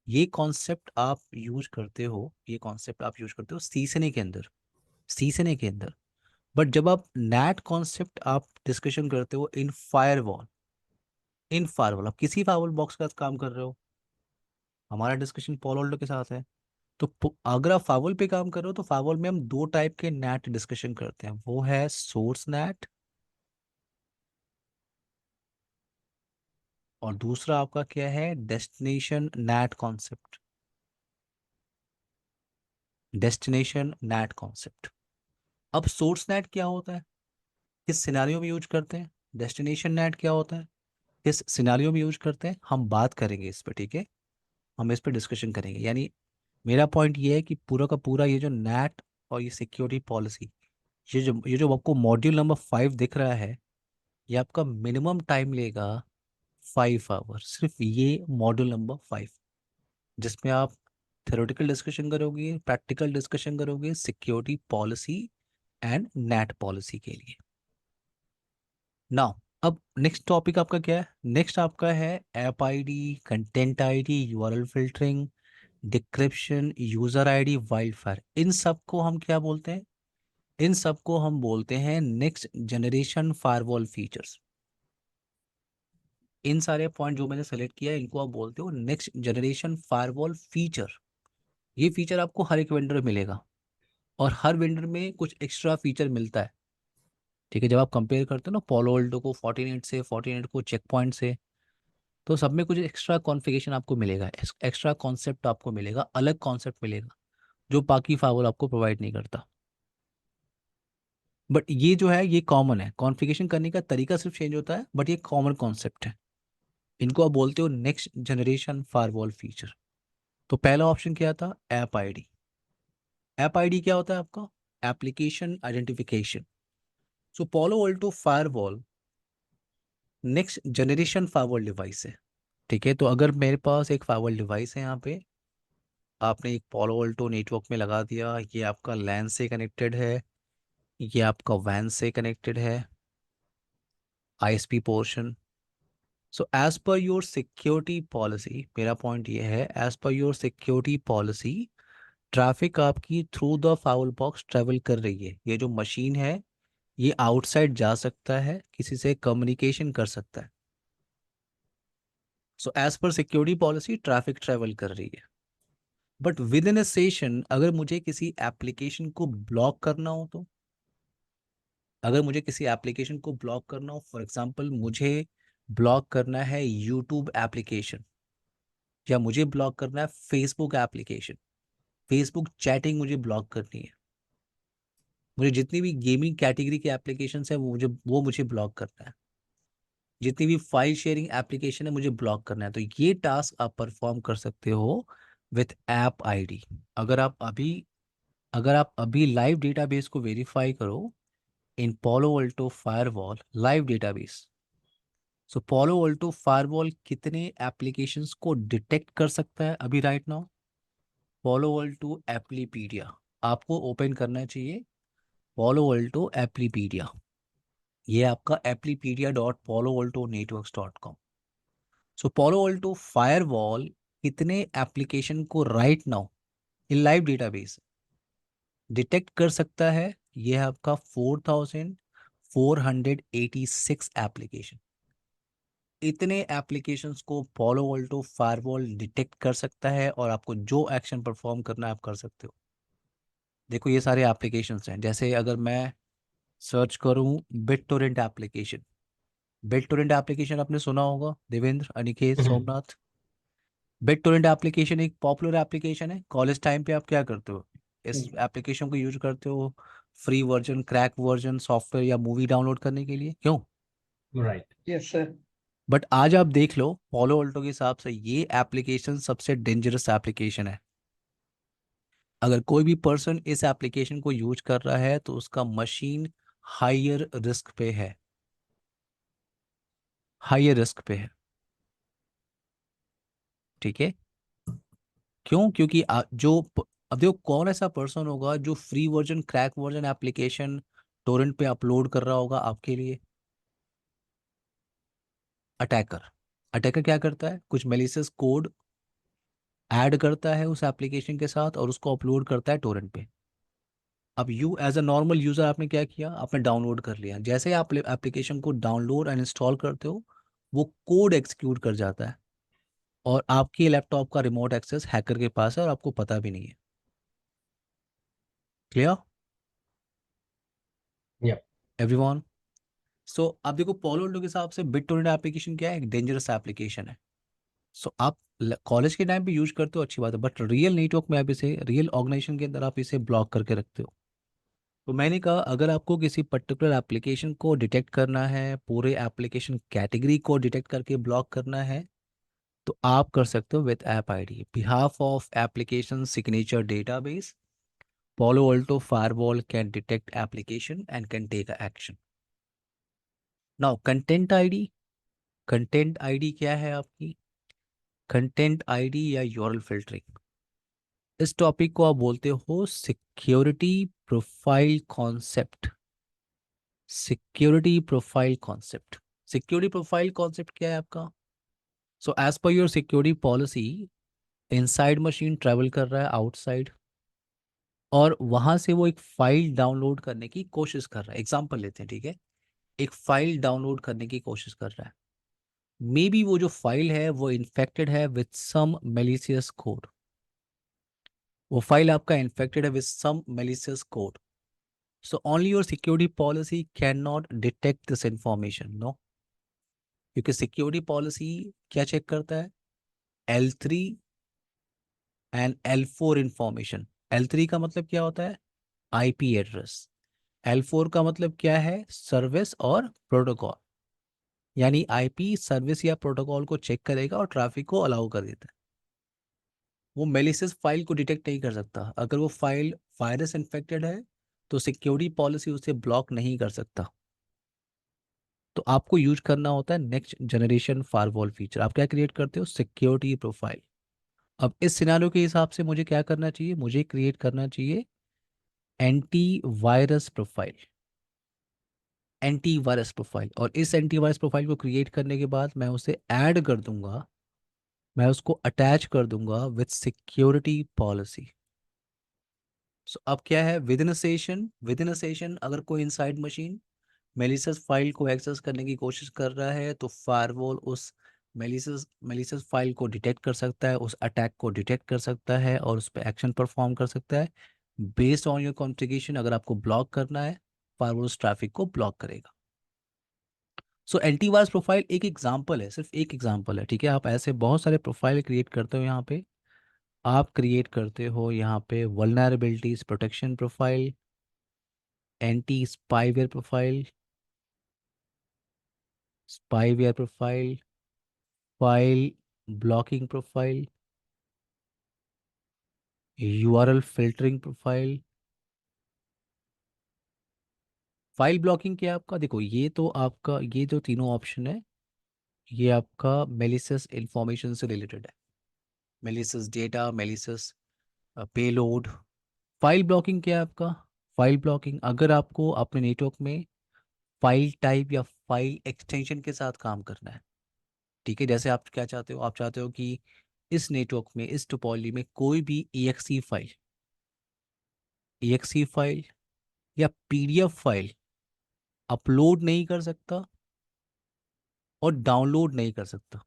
ये कॉन्सेप्ट आप यूज करते हो, ये कॉन्सेप्ट आप यूज करते हो सीसने के अंदर, सीसने के अंदर। बट जब आप नैट कॉन्सेप्ट आप डिस्कशन करते हो इन फायरवॉल, इन फायरवॉल आप किसी फायरवॉल बॉक्स का काम कर रहे हो, हमारा डिस्कशन पॉल होल्डर के साथ है। तो अगर आप फावल पे काम कर रहे हो तो फावल में हम दो टाइप के नेट डिस्कशन करते हैं, वो है सोर्स नेट, और दूसरा आपका क्या है, destination net concept. Destination net concept. अब सोर्स नेट क्या होता है, किस सिनेरियो में यूज करते हैं, डेस्टिनेशन नेट क्या होता है, किस सिनेरियो में यूज करते हैं, हम बात करेंगे इस पे, ठीक है। हम इस पे डिस्कशन करेंगे, यानी मेरा पॉइंट ये है कि पूरा का पूरा ये जो नेट और ये सिक्योरिटी पॉलिसी, ये जो आपको मॉड्यूल नंबर 5 दिख रहा है, ये आपका मिनिमम टाइम लेगा 5 आवर, सिर्फ ये मॉड्यूल नंबर 5, जिसमें आप थ्योरेटिकल डिस्कशन करोगे, प्रैक्टिकल डिस्कशन करोगे security policy and net policy के लिए। नाउ, अब नेक्स्ट टॉपिक आपका क्या है, नेक्स्ट आपका है app ID, content ID, URL filtering, decryption, user ID, WildFire. इन सब को हम क्या बोलते हैं, इन सब को हम बोलते हैं नेक्स्ट जनरेशन फायरवॉल फीचर्स। इन सारे पॉइंट जो मैंने सेलेक्ट किया है इनको आप बोलते हो नेक्स्ट जनरेशन फायरवॉल फीचर। ये फीचर आपको हर एक वेंडर में मिलेगा, और हर वेंडर में कुछ एक्स्ट्रा फीचर मिलता है, ठीक है। जब आप कंपेयर करते हो ना पॉलो को 48 से, 48 को चेक पॉइंट से, तो सब में कुछ एक्स्ट्रा कॉन्फ़िगरेशन आपको मिलेगा, एक्स्ट्रा कॉन्सेप्ट आपको मिलेगा, अलग कॉन्सेप्ट मिलेगा जो बाकी फायरवॉल आपको प्रोवाइड नहीं करता। बट ये जो है ये कॉमन है, कॉन्फ़िगरेशन करने का तरीका सिर्फ चेंज होता है, बट ये कॉमन कॉन्सेप्ट है। इनको आप बोलते हो नेक्स्ट जनरेशन फायरवॉल फीचर। तो पहला ऑप्शन क्या था? App ID. ऐप आईडी क्या होता है आपका? Application identification. So Palo Alto firewall next generation firewall device है। ठीक है, तो अगर मेरे पास एक फायरवॉल डिवाइस है यहाँ पे, आपने एक पालो अल्टो नेटवर्क में लगा दिया, ये आपका लैन से कनेक्टेड है, ये आपका वैन से कनेक्टेड है, ISP portion. So as per your security policy, मेरा पॉइंट ये है, as per your security policy traffic आपकी through the firewall box travel कर रही है। ये जो मशीन है ये आउटसाइड जा सकता है, किसी से कम्युनिकेशन कर सकता है। So as per security policy traffic travel कर रही है। But within a session अगर मुझे किसी एप्लीकेशन को ब्लॉक करना हो, तो अगर मुझे किसी एप्लीकेशन को ब्लॉक करना हो, फॉर एग्जांपल मुझे ब्लॉक करना है यूट्यूब एप्लीकेशन, या मुझे ब्लॉक करना है फेसबुक एप्लीकेशन, फेसबुक चैटिंग मुझे ब्लॉक करनी है, मुझे जितनी भी गेमिंग कैटेगरी के एप्लीकेशन है वो मुझे ब्लॉक करना है, जितनी भी फाइल शेयरिंग एप्लीकेशन है मुझे ब्लॉक करना है, तो ये टास्क आप परफॉर्म कर सकते हो विथ ऐप आईडी। अगर आप अभी अगर आप अभी लाइव डेटाबेस को वेरीफाई करो in Palo Alto firewall live database. So Palo Alto firewall कितने एप्लीकेशंस को डिटेक्ट कर सकता है अभी right now? Palo Alto Applipedia आपको ओपन करना चाहिए। पालो अल्टो एप्लीपीडिया, ये आपका applipedia.paloaltonetworks.com। सो पालो अल्टो फायरवॉल कितने एप्लीकेशन को right now in live database detect कर सकता है? ये है आपका 4486 एप्लीकेशन। इतने एप्लीकेशंस को पालो अल्टो फायरवॉल डिटेक्ट कर सकता है, और आपको जो एक्शन परफॉर्म करना है आप कर सकते हो। देखो ये सारे एप्लीकेशंस हैं, जैसे अगर मैं सर्च करूं बिटटोरेंट एप्लीकेशन, बिटटोरेंट एप्लीकेशन आपने सुना होगा, देवेंद्र, अनिकेत, सोमनाथ। बिटटोरेंट एप्लीकेशन एक पॉपुलर एप्लीकेशन है। कॉलेज टाइम पे आप क्या करते हो? इस एप्लीकेशन को यूज करते हो free version, crack version, software या मूवी डाउनलोड करने के लिए, क्यों? राइट। Yes sir. बट आज आप देख लो पालो अल्टो के हिसाब से ये एप्लीकेशन सबसे डेंजरस एप्लीकेशन है। अगर कोई भी पर्सन इस एप्लीकेशन को यूज कर रहा है तो उसका मशीन हायर रिस्क पे है, हायर रिस्क पे है। ठीक है, क्यों? क्योंकि अब देखो कौन ऐसा पर्सन होगा जो free version, crack version application Torrent पे अपलोड कर रहा होगा आपके लिए? अटैकर। अटैकर क्या करता है? कुछ मेलिशियस कोड ऐड करता है उस एप्लीकेशन के साथ और उसको अपलोड करता है टोरेंट पे। अब you as a normal user आपने क्या किया? आपने डाउनलोड कर लिया। जैसे ही आप एप्लीकेशन को डाउनलोड एंड इंस्टॉल करते हो वो कोड एग्जीक्यूट कर जाता है, और आपके लैपटॉप का रिमोट एक्सेस हैकर के पास है और आपको पता भी नहीं है। क्लियर या एवरीवन? सो आप देखो पोलो के हिसाब से बिटटोरेंट एप्लीकेशन क्या है? एक डेंजरस एप्लीकेशन है। सो आप कॉलेज के टाइम पे यूज करते हो, अच्छी बात है, बट रियल नेटवर्क में आप इसे, रियल ऑर्गेनाइजेशन के अंदर आप इसे ब्लॉक करके रखते हो। तो मैंने कहा अगर आपको किसी पर्टिकुलर एप्लीकेशन को डिटेक्ट करना है, पूरे एप्लीकेशन कैटेगरी को डिटेक्ट करके ब्लॉक करना है, तो आप कर सकते हो with app ID. Behalf of application signature database, Palo Alto firewall can detect application and can take a action. Now content ID, content ID क्या है आपकी? कंटेंट आईडी या यूआरएल फिल्टरिंग, इस टॉपिक को आप बोलते हो security profile concept. Security profile concept, security profile concept क्या है आपका? So as per your security policy inside machine travel कर रहा है आउटसाइड, और वहां से वो एक फाइल डाउनलोड करने की कोशिश कर रहा है। एग्जांपल लेते हैं, ठीक है, एक फाइल डाउनलोड करने की कोशिश कर रहा है। मे बी वो जो फाइल है वो इन्फेक्टेड है विथ सम मेलिशियस कोड, वो फाइल आपका इन्फेक्टेड है with some malicious code. So only your security policy can not detect this information, no, क्योंकि सिक्योरिटी पॉलिसी क्या चेक करता है? L3 and L4 information. L3 का मतलब क्या होता है? IP address. L4 का मतलब क्या है? सर्विस और प्रोटोकॉल। यानी आईपी सर्विस या प्रोटोकॉल को चेक करेगा और ट्रैफिक को अलाउ कर देता है। वो मेलिशियस फाइल को डिटेक्ट नहीं कर सकता। अगर वो फाइल वायरस इन्फेक्टेड है तो सिक्योरिटी पॉलिसी उसे ब्लॉक नहीं कर सकता। तो आपको यूज करना होता है नेक्स्ट जनरेशन फायरवॉल फीचर। आप क्या क्रिएट करते हो? Security profile. अब इस सिनारियो के हिसाब से मुझे क्या करना चाहिए? मुझे क्रिएट करना चाहिए anti virus profile. Antivirus profile, और इस एंटीवायरस प्रोफाइल को क्रिएट करने के बाद मैं उसे ऐड कर दूंगा, मैं उसको अटैच कर दूंगा विथ सिक्योरिटी पॉलिसी। सो अब क्या है, विद इन अ सेशन अगर कोई इनसाइड मशीन मेलिशियस फाइल को एक्सेस करने की कोशिश कर रहा है तो फायरवॉल उस मेलिशियस फाइल को डिटेक्ट कर सकता है, उस अटैक को डिटेक्ट कर सकता है और उस पर एक्शन परफॉर्म कर सकता है। बेस्ड ऑन योर कॉन्फ़िगरेशन अगर आपको ब्लॉक करना है, फायरवॉल उस ट्रैफिक को ब्लॉक करेगा। सो एंटीवायरस प्रोफाइल एक एग्जांपल है, सिर्फ एक एग्जांपल है, ठीक है। आप ऐसे बहुत सारे प्रोफाइल क्रिएट करते हो यहाँ पे। आप क्रिएट करते हो यहाँ पे vulnerabilities protection profile, anti spyware profile, spyware profile, file blocking profile, URL filtering profile. File blocking क्या है आपका? देखो ये तो आपका, ये जो तीनों ऑप्शन है ये आपका मेलिशियस इंफॉर्मेशन से रिलेटेड है। Malicious data, malicious payload. File blocking क्या है आपका? फाइल ब्लॉकिंग अगर आपको अपने नेटवर्क में फाइल टाइप या फाइल एक्सटेंशन के साथ काम करना है, ठीक है। जैसे आप क्या चाहते हो? आप चाहते हो कि इस नेटवर्क में, इस टोपोलॉजी में कोई भी EXE फाइल या PDF फाइल अपलोड नहीं कर सकता और डाउनलोड नहीं कर सकता।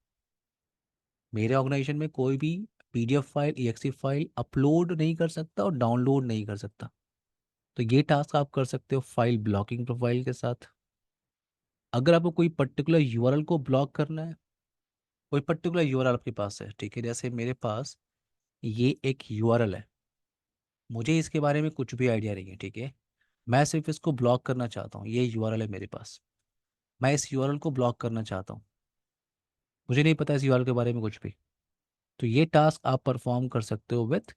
मेरे ऑर्गेनाइजेशन में कोई भी PDF file, EXE file upload नहीं कर सकता और डाउनलोड नहीं कर सकता। तो ये टास्क आप कर सकते हो फाइल ब्लॉकिंग प्रोफाइल के साथ। अगर आपको कोई पर्टिकुलर यूआरएल को ब्लॉक करना है, कोई पर्टिकुलर यूआरएल आपके पास है, ठीक है, जैसे मेरे पास ये एक यूआरएल है, मुझे इसके बारे में कुछ भी आइडिया नहीं है, ठीक है। मैं सिर्फ इसको ब्लॉक करना चाहता हूँ। ये यूआरएल है मेरे पास, मैं इस यूआरएल को ब्लॉक करना चाहता हूँ। मुझे नहीं पता इस यूआरएल के बारे में कुछ भी। तो ये टास्क आप परफॉर्म कर सकते हो विथ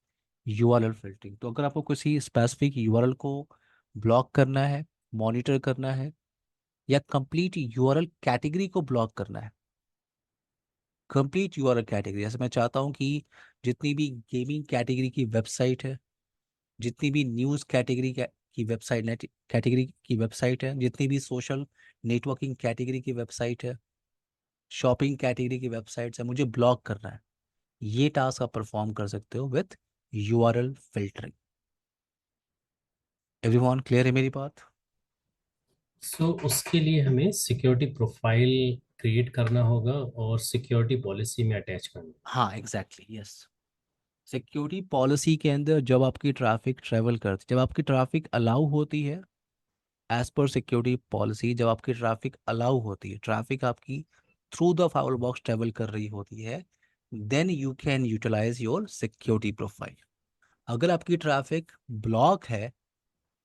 यूआरएल फिल्टरिंग। तो अगर आपको किसी स्पेसिफिक यूआरएल को ब्लॉक करना है, मॉनिटर करना है, या कंप्लीट यूआरएल कैटेगरी को ब्लॉक करना है, कंप्लीट यूआरएल कैटेगरी, जैसे मैं चाहता हूँ कि जितनी भी गेमिंग कैटेगरी की वेबसाइट है, जितनी भी न्यूज़ कैटेगरी की वेबसाइट, नेट कैटेगरी की वेबसाइट है, जितनी भी सोशल नेटवर्किंग कैटेगरी की वेबसाइट है, शॉपिंग कैटेगरी की वेबसाइट्स है, मुझे ब्लॉक करना है। ये टास्क आप परफॉर्म कर सकते हो with URL filtering. Everyone clear है मेरी बात? सो उसके लिए हमें सिक्योरिटी प्रोफाइल क्रिएट करना होगा और सिक्योरिटी पॉलिसी में अटैच करना। हाँ एग्जैक्टली, यस। सिक्योरिटी पॉलिसी के अंदर जब आपकी ट्रैफिक ट्रेवल करती, जब आपकी ट्रैफिक अलाउ होती है, एज पर सिक्योरिटी पॉलिसी, जब आपकी ट्रैफिक अलाउ होती है, ट्रैफिक आपकी through the fire box travel कर रही होती है, then you can utilize your security profile. अगर आपकी ट्रैफिक ब्लॉक है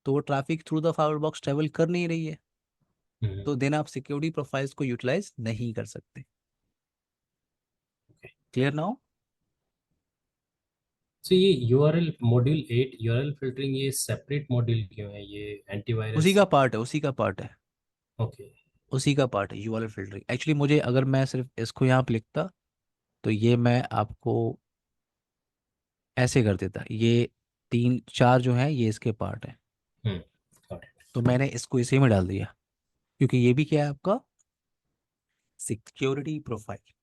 तो वो traffic through the fire box travel कर नहीं रही है, हम्म। तो देन आप सिक्योरिटी प्रोफाइल्स को यूटिलाइज नहीं कर सकते। Clear now? सो ये यूआरएल मॉड्यूल 8 यूआरएल फिल्टरिंग ये सेपरेट मॉड्यूल क्यों है? ये उसी एंटीवायरस। का पार्ट है, उसी का पार्ट है, ओके। उसी का पार्ट है यूआरएल फिल्टरिंग। एक्चुअली मुझे, अगर मैं सिर्फ इसको यहाँ पे लिखता तो ये मैं आपको ऐसे कर देता, ये तीन चार जो है ये इसके पार्ट है। हम्म। got it। तो मैंने इसको इसी में डाल दिया, क्योंकि ये भी क्या है आपका security profile.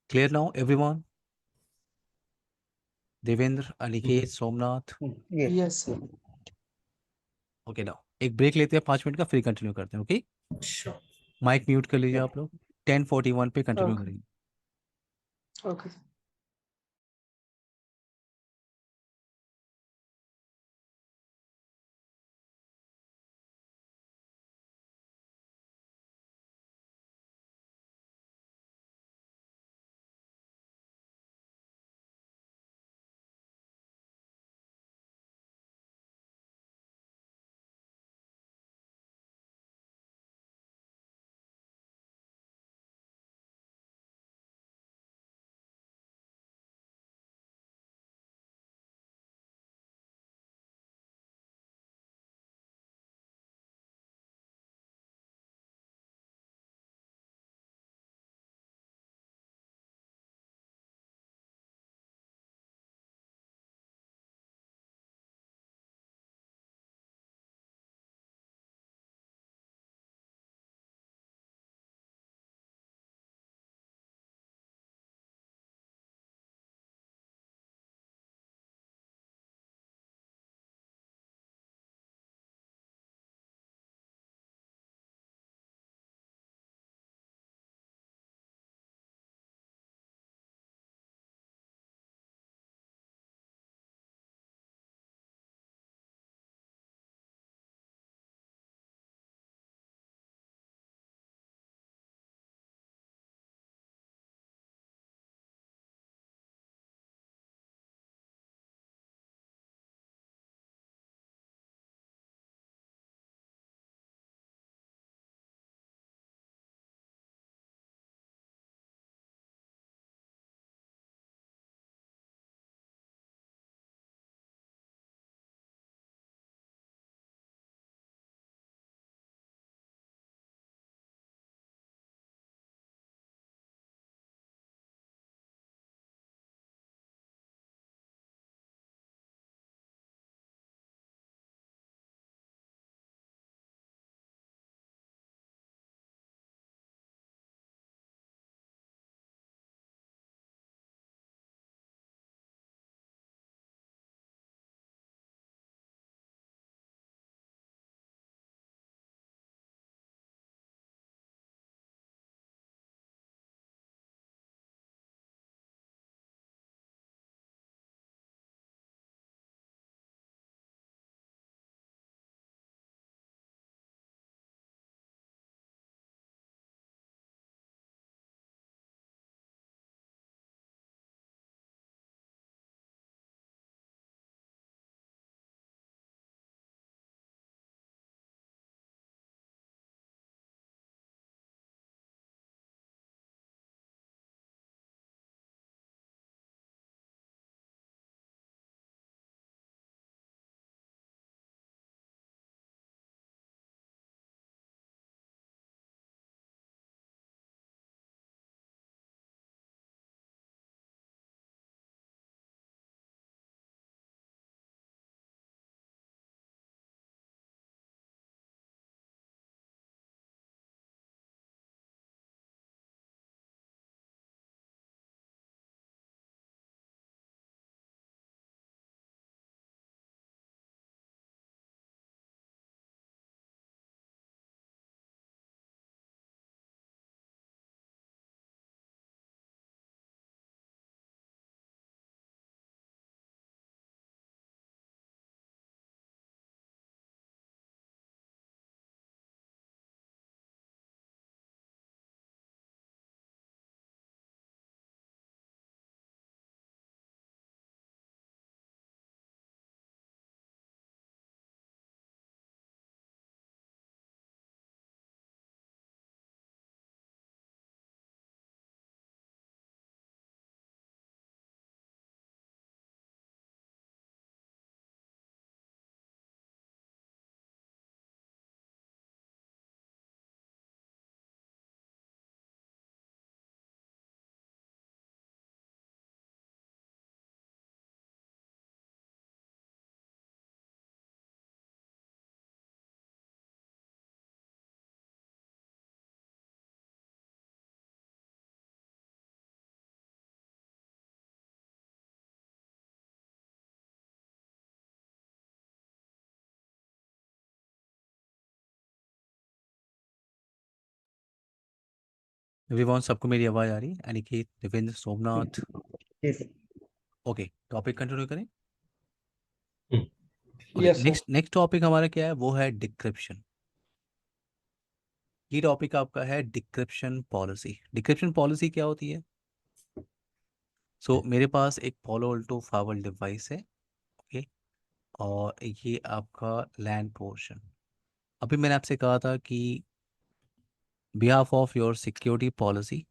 Clear now everyone? Devendra, Aniket, Somnath. Yes. Yes sir. Okay now एक ब्रेक लेते हैं 5 मिनट का, फिर कंटिन्यू करते हैं। Okay, sure. माइक म्यूट कर लीजिए आप लोग। 10:41 पे कंटिन्यू ओके। करेंगे। ओके। एवरीवन, सबको मेरी आवाज़ आ रही है? Aniket, Devendra, Somnath. Yes. Okay, topic continue करें। Hmm, okay, yes sir. Next topic हमारा क्या है? वो है डिक्रिप्शन। ये टॉपिक आपका है डिक्रिप्शन पॉलिसी। डिक्रिप्शन पॉलिसी क्या होती है? मेरे पास एक Palo Alto फाइवल डिवाइस है। ओके, और ये आपका लैन पोर्शन। अभी मैंने आपसे कहा था कि behalf of your security policy,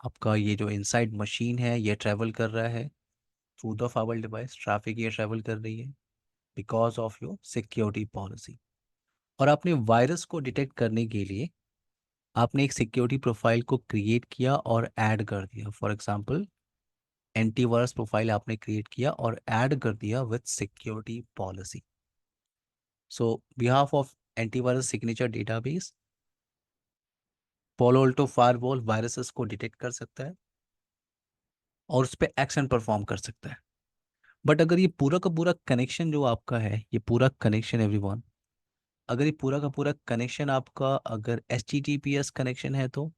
आपका ये जो इनसाइड मशीन है ये ट्रैवल कर रहा है थ्रू द फाइवल डिवाइस। ट्रैफिक ये ट्रैवल कर रही है because of your security policy. और आपने वायरस को डिटेक्ट करने के लिए आपने एक सिक्योरिटी प्रोफाइल को क्रिएट किया और ऐड कर दिया। फॉर एग्जांपल, एंटीवायरस प्रोफाइल आपने क्रिएट किया और ऐड कर दिया with security policy. So behalf of antivirus signature database, Palo Alto firewall viruses को डिटेक्ट कर सकता है और उस पर एक्शन परफॉर्म कर सकता है। बट अगर ये पूरा का पूरा कनेक्शन जो आपका है, ये पूरा कनेक्शन एवरीवन, अगर ये पूरा का पूरा कनेक्शन आपका अगर HTTPS कनेक्शन है तो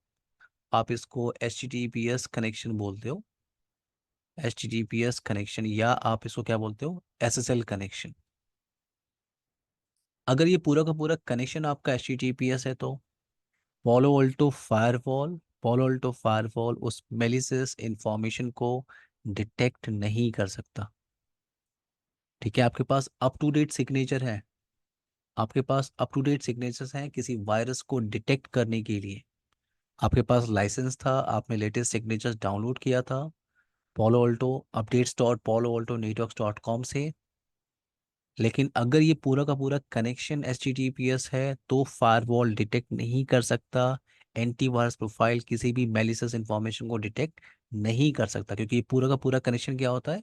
आप इसको HTTPS कनेक्शन बोलते हो, HTTPS कनेक्शन, या आप इसको क्या बोलते हो? SSL connection. अगर ये पूरा का पूरा कनेक्शन आपका HTTPS है तो Palo Alto फायरवॉल उस मेलिशियस इंफॉर्मेशन को डिटेक्ट नहीं कर सकता। ठीक है, आपके पास अप टू डेट सिग्नेचर है, आपके पास अप टू डेट सिग्नेचर्स हैं किसी वायरस को डिटेक्ट करने के लिए। आपके पास लाइसेंस था, आपने लेटेस्ट सिग्नेचर्स डाउनलोड किया था Palo Alto updates.paloaltonetworks.com से। लेकिन अगर ये पूरा का पूरा कनेक्शन HTTPS है तो फायरवॉल डिटेक्ट नहीं कर सकता, एंटीवायरस प्रोफाइल किसी भी मैलिशियस इंफॉर्मेशन को डिटेक्ट नहीं कर सकता, क्योंकि ये पूरा का पूरा कनेक्शन क्या होता है?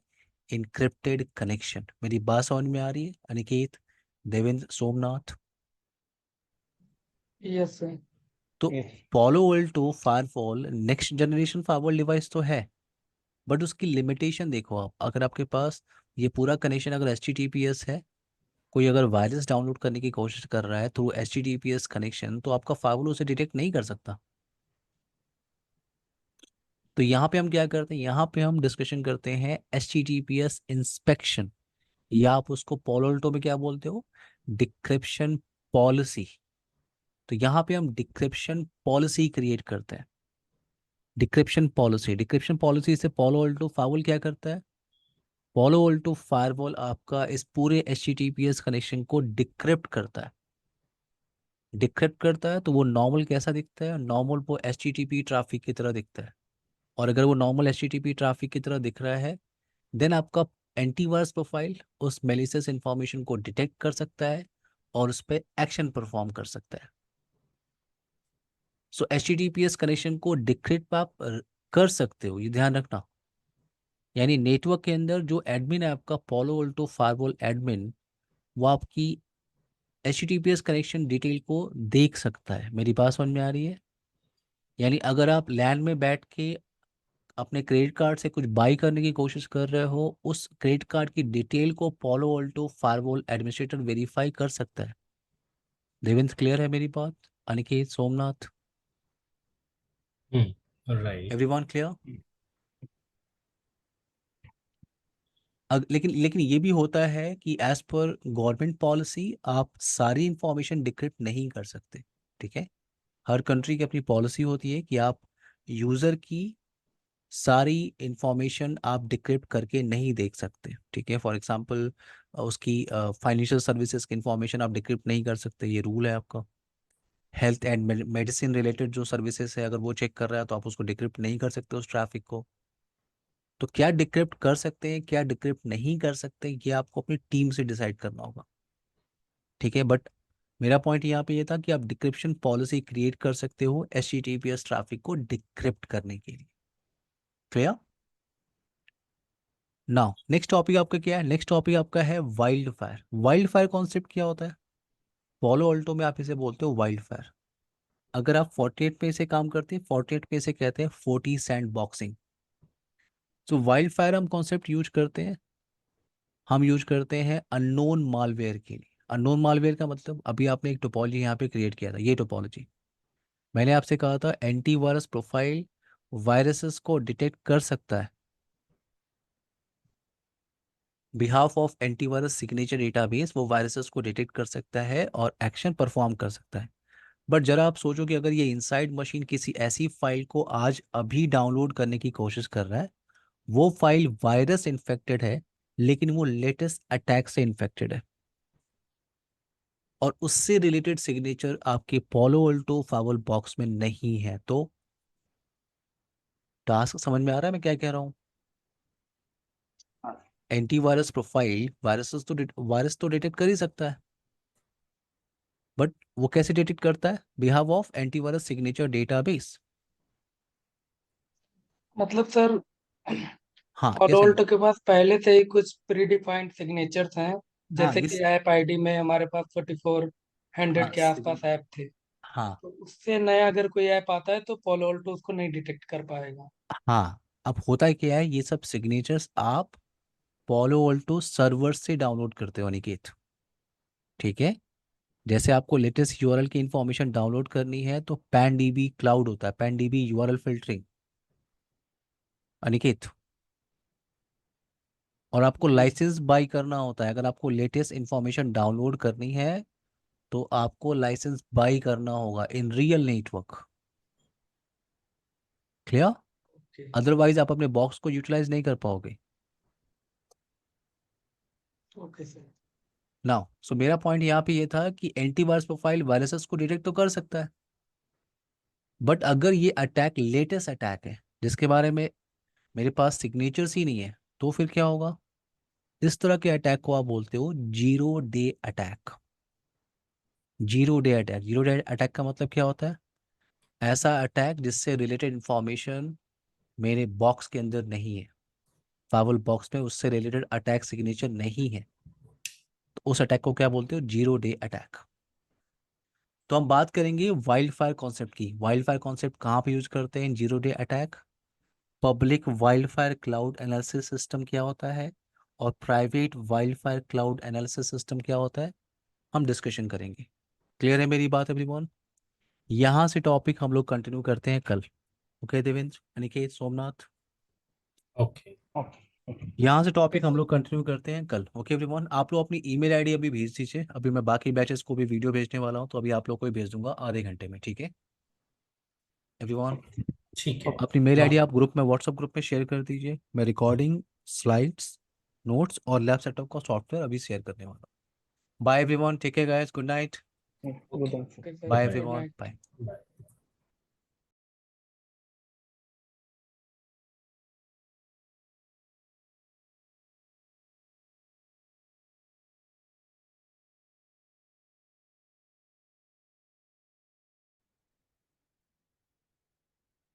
Encrypted connection. मेरी बात समझ में आ रही है अनिकेत, देवेंद्र, सोमनाथ? Yes sir. तो Yes. Palo Alto firewall next generation firewall device तो है, बट उसकी लिमिटेशन देखो आप। अगर आपके पास ये पूरा कनेक्शन अगर HTTPS है, कोई अगर वायरस डाउनलोड करने की कोशिश कर रहा है थ्रू HTTPS कनेक्शन, तो आपका फाइल उसे डिटेक्ट नहीं कर सकता। तो यहाँ पे हम क्या करते हैं? यहाँ पे हम डिस्कशन करते हैं HTTPS इंस्पेक्शन, या आप उसको Palo Alto में क्या बोलते हो? Decryption policy. तो यहाँ पे हम डिक्रिप्शन पॉलिसी क्रिएट करते हैं। डिक्रिप्शन पॉलिसी से Palo Alto फाइल क्या करता है? Palo Alto फायरवॉल आपका इस पूरे HTTPS कनेक्शन को डिक्रिप्ट करता है। डिक्रिप्ट करता है तो वो नॉर्मल कैसा दिखता है? नॉर्मल वो HTTP ट्रैफिक की तरह दिखता है। और अगर वो नॉर्मल HTTP ट्रैफिक की तरह दिख रहा है, देन आपका एंटीवायरस प्रोफाइल उस मैलिशियस इंफॉर्मेशन को डिटेक्ट कर सकता है और उस पर एक्शन परफॉर्म कर सकता है। HTTPS कनेक्शन को डिक्रिप्ट आप कर सकते हो, ये ध्यान रखना। यानी नेटवर्क के अंदर जो एडमिन है आपका Palo Alto फायरवॉल एडमिन, वो आपकी HTTPS कनेक्शन डिटेल को देख सकता है। मेरी बात समझ में आ रही है? यानी अगर आप लैन में बैठ के अपने क्रेडिट कार्ड से कुछ बाई करने की कोशिश कर रहे हो, उस क्रेडिट कार्ड की डिटेल को Palo Alto firewall administrator verify कर सकता है। देवेंद्र, क्लियर है मेरी बात? Aniket, Somnath, right. Everyone clear? लेकिन ये भी होता है कि एज पर गवर्नमेंट पॉलिसी आप सारी इंफॉर्मेशन डिक्रिप्ट नहीं कर सकते। ठीक है, हर कंट्री की अपनी पॉलिसी होती है कि आप यूज़र की सारी इंफॉर्मेशन आप डिक्रिप्ट करके नहीं देख सकते। ठीक है, फॉर एग्जांपल उसकी फाइनेंशियल सर्विसेज की इंफॉर्मेशन आप डिक्रिप्ट नहीं कर सकते, ये रूल है आपका। हेल्थ एंड मेडिसिन रिलेटेड जो सर्विसेज है, अगर वो चेक कर रहा है तो आप उसको डिक्रिप्ट नहीं कर सकते उस ट्रैफिक को। तो क्या डिक्रिप्ट कर सकते हैं, क्या डिक्रिप्ट नहीं कर सकते, ये आपको अपनी टीम से डिसाइड करना होगा। ठीक है, बट मेरा पॉइंट यहाँ पे ये था कि आप डिक्रिप्शन पॉलिसी क्रिएट कर सकते हो HTTPS ट्रैफिक को डिक्रिप्ट करने के लिए। क्लियर? नाउ नेक्स्ट टॉपिक आपका क्या है? नेक्स्ट टॉपिक आपका है wild fire. Wild fire concept क्या होता है? Palo Alto में आप इसे बोलते हो वाइल्ड फायर। अगर आप 48 पे इसे काम करते हैं, 48 पे इसे कहते हैं 40 सैंड बॉक्सिंग। तो वाइल्ड फायर हम कॉन्सेप्ट यूज करते हैं, हम यूज करते हैं अननोन मालवेयर के लिए। अननोन मालवेयर का मतलब, अभी आपने एक टोपोलॉजी यहाँ पे क्रिएट किया था, ये टोपोलॉजी। मैंने आपसे कहा था एंटीवायरस प्रोफाइल वायरसेस को डिटेक्ट कर सकता है, behalf of antivirus signature database वो वायरसेस को डिटेक्ट कर सकता है और एक्शन परफॉर्म कर सकता है। बट जरा आप सोचो कि अगर ये इनसाइड मशीन किसी ऐसी फाइल को आज अभी डाउनलोड करने की कोशिश कर रहा है, वो फाइल वायरस इन्फेक्टेड है लेकिन वो लेटेस्ट अटैक से इन्फेक्टेड है, और उससे रिलेटेड सिग्नेचर आपके पोलो अल्टो फावल बॉक्स में नहीं है, तो टास्क समझ में आ रहा है मैं क्या कह रहा हूँ? हाँ। एंटीवायरस प्रोफाइल वायरस तो डिटेक्ट कर ही सकता है, बट वो कैसे डिटेक्ट करता है? Behalf of antivirus signature database. मतलब सर हाँ फॉलो कैसे? ऑल्टो के पास पहले से ही कुछ प्री डिफाइंड सिग्नेचर्स हैं, हाँ जैसे ये कि ऐप आईडी में हमारे पास 4400 हाँ के आसपास ऐप थे। हाँ तो उससे नया अगर कोई ऐप आता है तो फॉलो ऑल्टो उसको नहीं डिटेक्ट कर पाएगा। हाँ। अब होता क्या है, ये सब सिग्नेचर्स आप पोलो ऑल्टो सर्वर से डाउनलोड करते हो अनिकेत, ठीक है? जैसे आपको लेटेस्ट यूआरएल की इंफॉर्मेशन डाउनलोड करनी है तो पैन डीबी क्लाउड होता है, pan dB URL filtering, Aniket. और आपको जी लाइसेंस बाई करना होता है, अगर आपको लेटेस्ट इंफॉर्मेशन डाउनलोड करनी है तो आपको लाइसेंस बाई करना होगा in real network. Clear? Okay. Otherwise आप अपने बॉक्स को यूटिलाइज नहीं कर पाओगे। Okay sir. नाउ सो मेरा पॉइंट यहाँ पे ये था कि एंटीवायरस प्रोफाइल वायरसेस को डिटेक्ट तो कर सकता है, बट अगर ये अटैक लेटेस्ट अटैक है जिसके बारे में मेरे पास सिग्नेचर्स ही नहीं है, तो फिर क्या होगा? इस तरह के अटैक को आप बोलते हो zero day attack. Zero day attack, zero day attack का मतलब क्या होता है? ऐसा अटैक जिससे रिलेटेड इंफॉर्मेशन मेरे बॉक्स के अंदर नहीं है, फावल बॉक्स में उससे रिलेटेड अटैक सिग्नेचर नहीं है, तो उस अटैक को क्या बोलते हो? Zero day attack. तो हम बात करेंगे वाइल्ड फायर कॉन्सेप्ट की। वाइल्ड फायर कॉन्सेप्ट कहाँ पे यूज करते हैं zero day attack? Public wild fire cloud analysis system क्या होता है और private wild fire cloud analysis system क्या होता है, हम डिस्कशन करेंगे। क्लियर है मेरी बात एवरीवन? यहाँ से टॉपिक हम लोग कंटिन्यू करते हैं कल। Okay Devendra, Aniket, Somnath, okay. Okay. Okay. यहाँ से ओके टॉपिक हम सर। लोग कंटिन्यू करते हैं कल। ओके एवरीवन, आप लोग अपनी ईमेल आईडी अभी भेज दीजिए, अभी मैं बाकी बैचेस को भी वीडियो भेजने वाला हूँ, तो अभी आप लोग को ही भेज दूंगा आधे घंटे में, ठीक है एवरीवन? ठीक है। अपनी मेल आईडी ओके। आप ग्रुप में, व्हाट्सएप ग्रुप में शेयर कर दीजिए। मैं रिकॉर्डिंग, स्लाइड्स, नोट्स और लैब सेटअप का सॉफ्टवेयर अभी शेयर करने वाला हूँ। Bye everyone, take care guys, good night. Good answer. Okay sir, bye good everyone, night. Bye. Bye.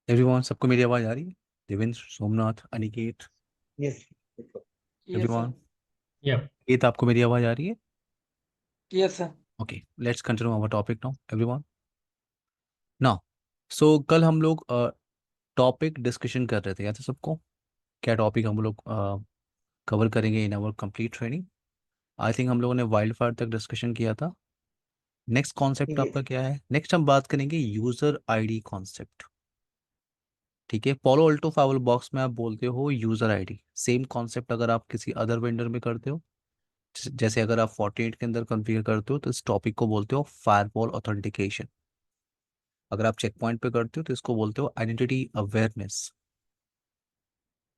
Everyone, सबको मेरी आवाज़ आ रही है? Devendra, Somnath, Aniket, yes. Yes sir. Everyone? या अनिकेत, आपको मेरी आवाज़ आ रही है? Yes sir. Okay, let's continue our topic now everyone. Now so कल हम लोग टॉपिक डिस्कशन कर रहे थे, याद है सबको? क्या टॉपिक हम लोग कवर करेंगे in our complete training? I think हम लोगों ने वाइल्ड फायर तक डिस्कशन किया था। Next concept yes. आपका क्या है? नेक्स्ट हम बात करेंगे यूजर आईडी कॉन्सेप्ट, ठीक है? पोलो अल्टो फावल बॉक्स में आप बोलते हो यूजर आईडी, सेम कॉन्सेप्ट अगर आप किसी अदर वेंडर में करते हो, जैसे अगर आप 48 के अंदर कॉन्फ़िगर करते हो तो इस टॉपिक को बोलते हो फायरवॉल ऑथेंटिकेशन। अगर आप चेक पॉइंट पे करते हो तो इसको बोलते हो आइडेंटिटी अवेयरनेस,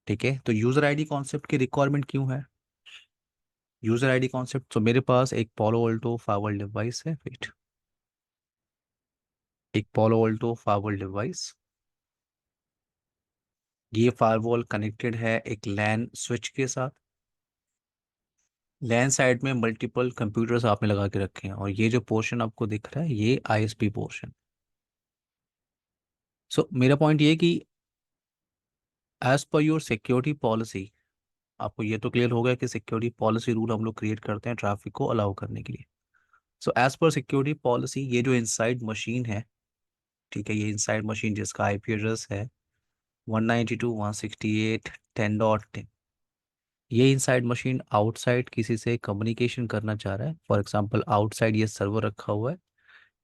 ठीक है? तो यूजर आईडी कॉन्सेप्ट की रिक्वायरमेंट क्यों है? यूजर आईडी कॉन्सेप्ट, तो मेरे पास एक पोलो अल्टो फायरवॉल डिवाइस है, वेट, एक पोलो अल्टो फायरवॉल डिवाइस, ये फायरवॉल कनेक्टेड है एक लैन स्विच के साथ। लैन साइड में मल्टीपल कंप्यूटर्स आपने लगा के रखे हैं और ये जो पोर्शन आपको दिख रहा है ये आईएसपी पोर्शन। सो मेरा पॉइंट ये कि as per your security policy, आपको ये तो क्लियर हो गया कि सिक्योरिटी पॉलिसी रूल हम लोग क्रिएट करते हैं ट्रैफिक को अलाउ करने के लिए। So as per security policy ये जो इनसाइड मशीन है, ठीक है, ये इनसाइड मशीन जिसका आईपी एड्रेस है 192.168.10.10, ये इनसाइड मशीन आउटसाइड किसी से कम्युनिकेशन करना चाह रहा है। फॉर एग्जांपल आउटसाइड ये सर्वर रखा हुआ है,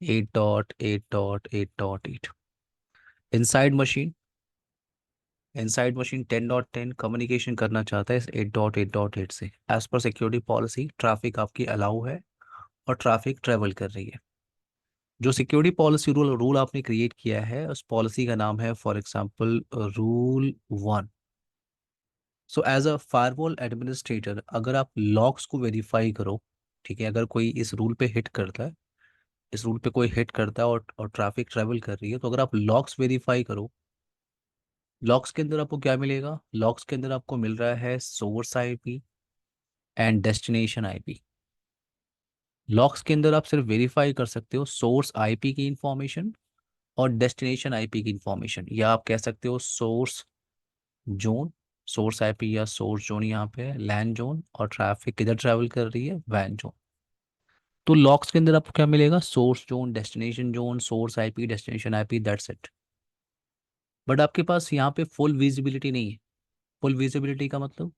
8.8.8.8 inside machine. Inside machine 10.10 communication करना चाहता है इस 8.8.8 से। As per security policy traffic आपकी अलाउ है और ट्रैफिक ट्रेवल कर रही है। जो सिक्योरिटी पॉलिसी रूल रूल आपने क्रिएट किया है उस पॉलिसी का नाम है for example rule 1। So as a firewall administrator अगर आप लॉक्स को वेरीफाई करो, ठीक है, अगर कोई इस रूल पे हिट करता है, इस रूल पे कोई हिट करता है और ट्रैफिक ट्रेवल कर रही है, तो अगर आप लॉक्स वेरीफाई करो, लॉक्स के अंदर आपको क्या मिलेगा? लॉक्स के अंदर आपको मिल रहा है source IP and destination IP. Locks के अंदर आप सिर्फ वेरीफाई कर सकते हो सोर्स आईपी की इंफॉर्मेशन और डेस्टिनेशन आईपी की इंफॉर्मेशन, या आप कह सकते हो सोर्स जोन, सोर्स आईपी या सोर्स जोन यहाँ पे है लैंड जोन, और ट्रैफिक किधर ट्रैवल कर रही है, वैन जोन। तो लॉक्स के अंदर आपको क्या मिलेगा? Source zone, destination zone, source IP, destination IP, that's it. But आपके पास यहाँ पे फुल विजिबिलिटी नहीं है। फुल विजिबिलिटी का मतलब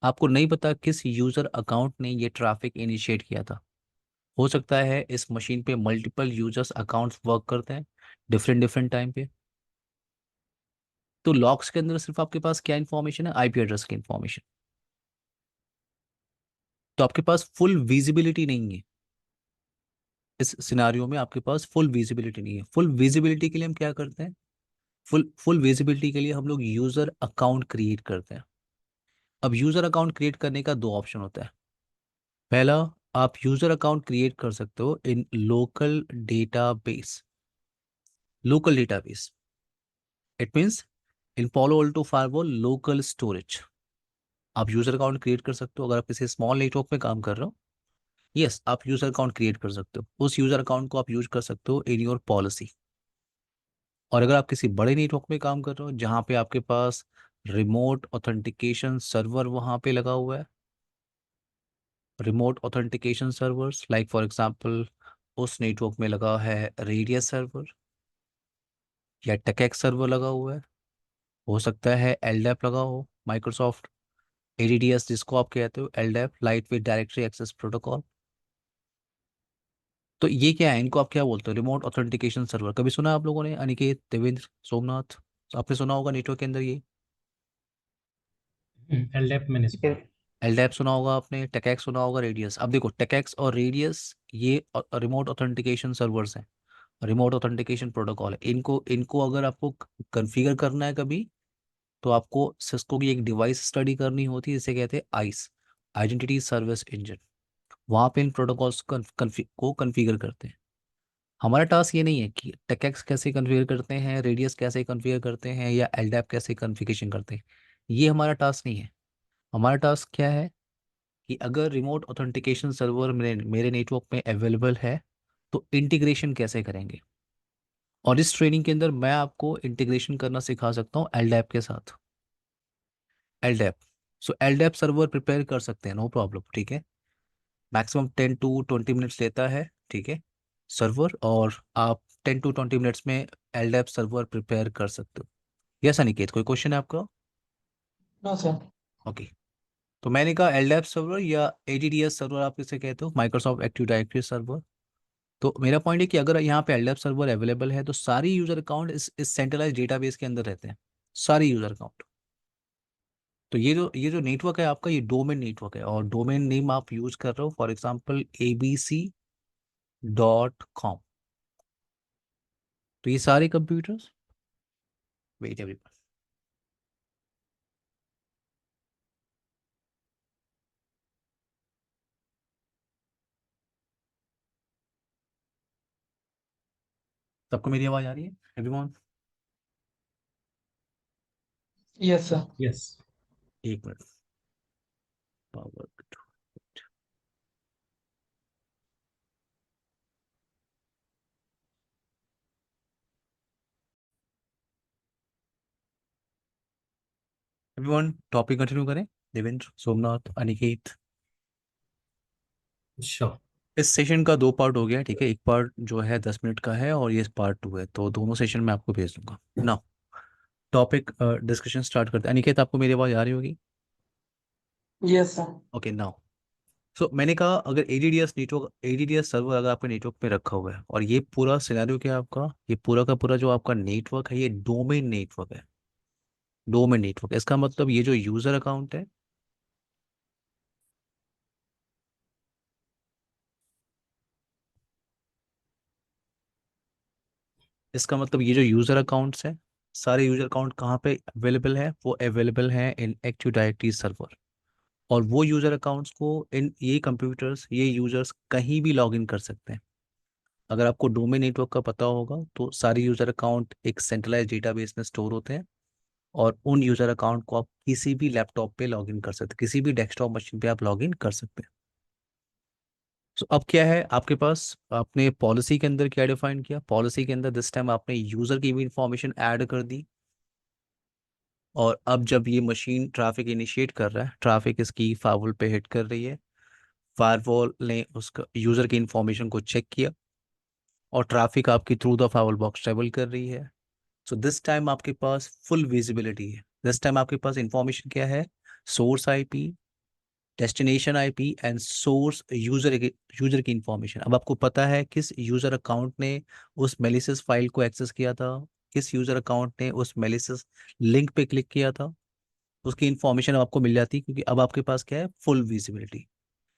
आपको नहीं पता किस यूजर अकाउंट ने ये ट्रैफिक इनिशिएट किया था। हो सकता है इस मशीन पे मल्टीपल यूजर्स अकाउंट्स वर्क करते हैं डिफरेंट डिफरेंट टाइम पे। तो लॉक्स के अंदर सिर्फ आपके पास क्या इन्फॉर्मेशन है? आईपी एड्रेस की इन्फॉर्मेशन। तो आपके पास फुल विजिबिलिटी नहीं है। इस सिनारियो में आपके पास फुल विजिबिलिटी नहीं है। फुल विजिबिलिटी के लिए हम क्या करते हैं? फुल विजिबिलिटी के लिए हम लोग यूजर अकाउंट क्रिएट करते हैं। अब यूजर अकाउंट क्रिएट करने का दो ऑप्शन होता है। पहला, आप यूजर अकाउंट क्रिएट कर सकते हो in local database. Local database it means in Palo Alto firewall local storage. आप यूजर अकाउंट क्रिएट कर सकते हो अगर आप किसी स्मॉल नेटवर्क में काम कर रहे हो। यस, आप यूजर अकाउंट क्रिएट कर सकते हो। उस यूजर अकाउंट को आप यूज कर सकते हो इन योर पॉलिसी। और अगर आप किसी बड़े नेटवर्क में काम कर रहे हो जहाँ पे आपके पास रिमोट ऑथेंटिकेशन सर्वर वहाँ पे लगा हुआ है, remote authentication servers like for example उस नेटवर्क में लगा है रेडियस सर्वर या टेकेक्स सर्वर लगा हुआ है, हो सकता है एलडैप लगा हो, माइक्रोसॉफ्ट एडीडीएस जिसको आप कहते हो, LDAP lightweight directory access protocol. तो ये क्या है? इनको आप क्या बोलते हो? Remote authentication server. कभी सुना आप लोगों ने? अनिकेत, देवेंद्र, सोमनाथ, तो आपने सुना होगा नेटवर्क के अंदर ये एलडैप मैंने सुना है। एलडैप सुना होगा आपने, टेकेक्स सुना होगा, रेडियस। अब देखो टेकेक्स और रेडियस ये रिमोट ऑथेंटिकेशन सर्वर्स हैं, रिमोट ऑथेंटिकेशन प्रोटोकॉल है। इनको इनको अगर आपको कॉन्फ़िगर करना है कभी, तो आपको सिस्को की एक डिवाइस स्टडी करनी होती है जिसे कहते हैं आइस, आइडेंटिटी सर्विस इंजन। वहाँ पे इन प्रोटोकॉल्स को कॉन्फ़िगर करते हैं। हमारा टास्क ये नहीं है कि टेकेक्स कैसे कॉन्फ़िगर करते हैं, रेडियस कैसे कॉन्फ़िगर करते हैं, या एलडैप कैसे कॉन्फ़िगरेशन करते हैं। ये हमारा टास्क नहीं है। हमारा टास्क क्या है कि अगर रिमोट ऑथेंटिकेशन सर्वर मेरे मेरे नेटवर्क में अवेलेबल है तो इंटीग्रेशन कैसे करेंगे। और इस ट्रेनिंग के अंदर मैं आपको इंटीग्रेशन करना सिखा सकता हूँ एलडैप के साथ। एलडैप, सो एलडैप सर्वर प्रिपेयर कर सकते हैं, नो प्रॉब्लम, ठीक है। मैक्सिमम 10 to 20 मिनट्स लेता है, ठीक है, सर्वर, और आप 10 to 20 मिनट्स में एलडैप सर्वर प्रिपेयर कर सकते हो। यस अनिकेत, कोई क्वेश्चन है आपका? No sir. ओके। तो मैंने कहा एलडैप सर्वर या एडीडीएस सर्वर आप किसे कहते हो, माइक्रोसॉफ्ट एक्टिव डायरेक्टरी सर्वर। तो मेरा पॉइंट है कि अगर यहाँ पे एलडैप सर्वर अवेलेबल है तो सारी यूजर अकाउंट इस सेंट्रलाइज डेटाबेस के अंदर रहते हैं, सारी यूजर अकाउंट। तो ये जो नेटवर्क है आपका, ये डोमेन नेटवर्क है, और डोमेन नेम आप यूज कर रहे हो फॉर एग्जांपल abc.com। तो ये सारे कंप्यूटर्स, वेट एवरीवन, सबको मेरी आवाज आ रही है एवरीवन? Yes sir. यस। एक minute, power everyone, topic continue करें। देवेंद्र, सोमनाथ, अनिकेत। श्योर। इस सेशन का दो पार्ट हो गया, ठीक है। एक पार्ट जो है 10 मिनट का है और ये पार्ट 2 है, तो दोनों सेशन मैं आपको भेज दूंगा ना। टॉपिक डिस्कशन स्टार्ट करते हैं। अनिकेत, आपको मेरी आवाज आ रही होगी? Yes sir. Okay, now so मैंने कहा अगर एडीडीएस सर्वर अगर आपके नेटवर्क पे रखा हुआ है और ये पूरा सिनेरियो क्या है आपका, ये पूरा का पूरा जो आपका नेटवर्क है ये डोमेन नेटवर्क है। डोमेन नेटवर्क इसका मतलब ये जो यूजर अकाउंट है, इसका मतलब ये जो यूजर अकाउंट्स हैं, सारे यूजर अकाउंट कहाँ पे अवेलेबल है, वो अवेलेबल है इन एक्टिव डायरेक्टरी सर्वर। और वो यूजर अकाउंट्स को इन ये कंप्यूटर्स, ये यूजर्स कहीं भी लॉग इन कर सकते हैं। अगर आपको डोमेन नेटवर्क का पता होगा तो सारे यूजर अकाउंट एक सेंट्रलाइज डेटाबेस में स्टोर होते हैं और उन यूजर अकाउंट को आप किसी भी लैपटॉप पे लॉग इन कर सकते हैं, किसी भी डेस्कटॉप मशीन पे आप लॉग इन कर सकते हैं। तो अब क्या है आपके पास, आपने पॉलिसी के अंदर क्या डिफाइन किया, पॉलिसी के अंदर दिस टाइम आपने यूजर की भी इंफॉर्मेशन ऐड कर दी। और अब जब ये मशीन ट्रैफिक इनिशिएट कर रहा है, ट्रैफिक इसकी फायरवॉल पे हिट कर रही है, फायरवॉल ने उसका यूजर की इंफॉर्मेशन को चेक किया और ट्रैफिक आपकी through the firewall box travel कर रही है। सो दिस टाइम आपके पास फुल विजिबिलिटी है। दिस टाइम आपके पास इंफॉर्मेशन क्या है, source IP, destination IP and source user की इंफॉर्मेशन। अब आपको पता है किस यूजर अकाउंट ने उस मेलिसियस फाइल को एक्सेस किया था, किस यूजर अकाउंट ने उस मेलिसियस लिंक पे क्लिक किया था, उसकी इंफॉर्मेशन अब आपको मिल जाती है क्योंकि अब आपके पास क्या है, फुल विजिबिलिटी।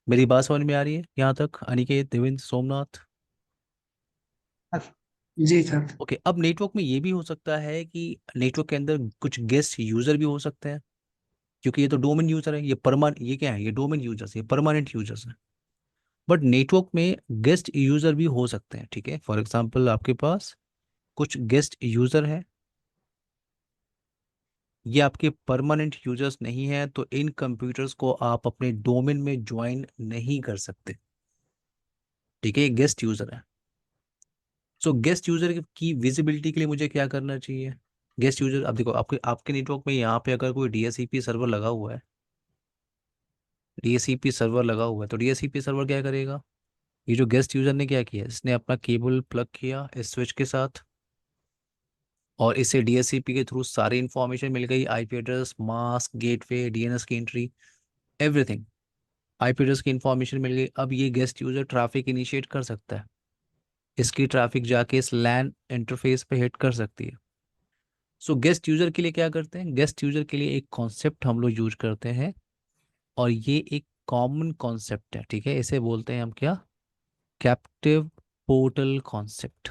मेरी बात समझ में आ रही है यहाँ तक, अनिकेत, देवेंद्र, सोमनाथ? जी सर। ओके, अब नेटवर्क में ये भी हो सकता है कि नेटवर्क के अंदर कुछ गेस्ट यूजर भी हो सकते हैं, क्योंकि ये तो डोमेन यूजर है, ये क्या है, ये डोमेन यूजर्स, ये परमानेंट यूजर्स हैं। बट नेटवर्क में गेस्ट यूजर भी हो सकते हैं, ठीक है। फॉर एग्जांपल आपके पास कुछ गेस्ट यूजर हैं, ये आपके परमानेंट यूजर्स नहीं है, तो इन कंप्यूटर्स को आप अपने डोमेन में ज्वाइन नहीं कर सकते, ठीक है। ये गेस्ट यूजर है। सो गेस्ट यूजर की विजिबिलिटी के लिए मुझे क्या करना चाहिए, गेस्ट यूजर, अब देखो आपके आपके नेटवर्क में यहाँ पे अगर कोई डीएससीपी सर्वर लगा हुआ है, डीएससीपी सर्वर लगा हुआ है, तो डीएससीपी सर्वर क्या करेगा, ये जो गेस्ट यूजर ने क्या किया, इसने अपना केबल प्लग किया इस स्विच के साथ और इसे डीएससीपी के थ्रू सारी इंफॉर्मेशन मिल गई, IP address, mask, gateway, DNS की एंट्री, एवरीथिंग, आईपी एड्रेस की इंफॉर्मेशन मिल गई। अब ये गेस्ट यूजर ट्रैफिक इनिशिएट कर सकता है, इसकी ट्रैफिक जाके इस लैन इंटरफेस पे हिट कर सकती है। सो गेस्ट यूजर के लिए क्या करते हैं, गेस्ट यूजर के लिए एक कॉन्सेप्ट हम लोग यूज करते हैं और ये एक कॉमन कॉन्सेप्ट है, ठीक है। इसे बोलते हैं हम क्या, कैप्टिव पोर्टल कॉन्सेप्ट।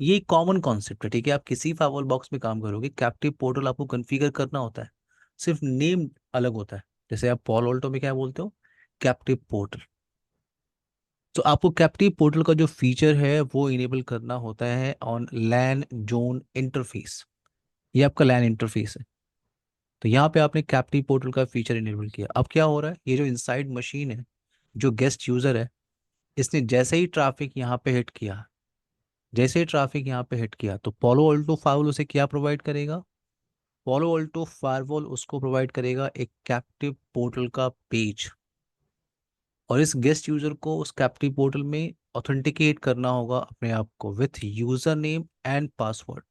ये कॉमन कॉन्सेप्ट है, ठीक है। आप किसी फायरवॉल बॉक्स में काम करोगे, कैप्टिव पोर्टल आपको कॉन्फ़िगर करना होता है, सिर्फ नेम अलग होता है। जैसे आप पॉल ऑल्टो में क्या बोलते हो, कैप्टिव पोर्टल। तो आपको कैप्टिव पोर्टल का जो फीचर है वो इनेबल करना होता है ऑन लैन जोन इंटरफेस। ये आपका लैन इंटरफेस है, तो यहाँ पे आपने कैप्टिव पोर्टल का फीचर इनेबल किया। अब क्या हो रहा है, ये जो इनसाइड मशीन है, जो गेस्ट यूजर है, इसने जैसे ही ट्रैफिक यहाँ पे हिट किया, जैसे ही ट्रैफिक यहाँ पे हिट किया, तो पोलो ऑल्टो फायरवॉल उसे क्या प्रोवाइड करेगा, पोलो ऑल्टो फायरवॉल उसको प्रोवाइड करेगा एक कैप्टिव पोर्टल का पेज। और इस गेस्ट यूजर को उस कैप्टिव पोर्टल में ऑथेंटिकेट करना होगा अपने आप को with user name and password.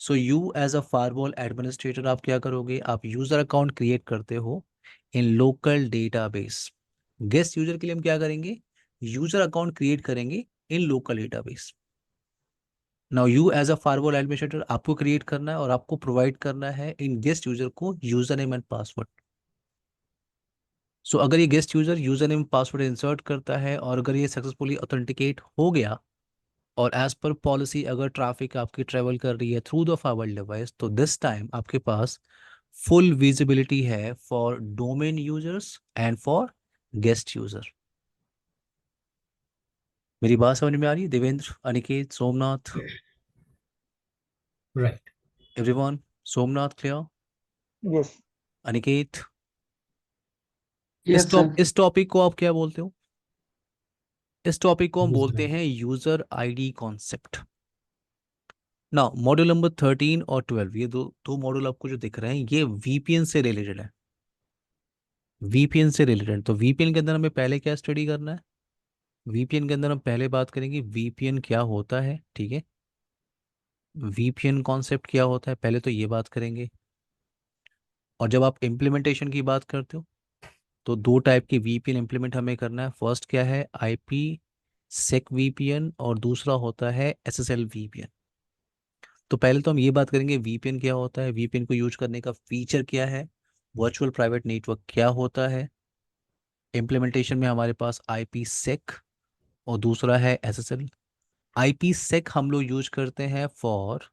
So you as a firewall administrator आप क्या करोगे, आप यूजर अकाउंट क्रिएट करते हो in local database. Guest user के लिए हम क्या करेंगे, यूजर अकाउंट क्रिएट करेंगे in local database. Now you as a firewall administrator आपको क्रिएट करना है और आपको प्रोवाइड करना है इन गेस्ट यूजर को user name and password. So अगर ये guest user name password insert करता है और अगर ये सक्सेसफुली ऑथेंटिकेट हो गया और एज पर पॉलिसी अगर ट्रैफिक आपकी ट्रेवल कर रही है थ्रू द फायरवॉल डिवाइस, तो दिस टाइम आपके पास फुल विजिबिलिटी है for domain users and for guest user. मेरी बात समझ में आ रही है Devendra, Aniket, Somnath, right. Everyone? Somnath clear? Yes. Aniket? Yes sir. इस टॉपिक को आप क्या बोलते हो, इस टॉपिक को हम यूजर बोलते हैं यूजर आईडी कॉन्सेप्ट। ना मॉड्यूल नंबर 13 और 12, ये दो दो मॉड्यूल आपको जो दिख रहे हैं ये वीपीएन से रिलेटेड है, वीपीएन से रिलेटेड। तो वीपीएन के अंदर हमें पहले क्या स्टडी करना है, वीपीएन के अंदर हम पहले बात करेंगे वीपीएन क्या होता है, ठीक है। वीपीएन कॉन्सेप्ट क्या होता है पहले तो ये बात करेंगे। और जब आप इम्प्लीमेंटेशन की बात करते हो, तो दो टाइप के वीपीएन इम्प्लीमेंट हमें करना है। फर्स्ट क्या है, आईपी सेक वीपीएन, और दूसरा होता है एसएसएल वीपीएन। तो पहले तो हम ये बात करेंगे वीपीएन क्या होता है, वीपीएन को यूज करने का फीचर क्या है, वर्चुअल प्राइवेट नेटवर्क क्या होता है। इम्प्लीमेंटेशन में हमारे पास आईपी सेक और दूसरा है एसएसएल। आईपी सेक हम लोग यूज करते हैं for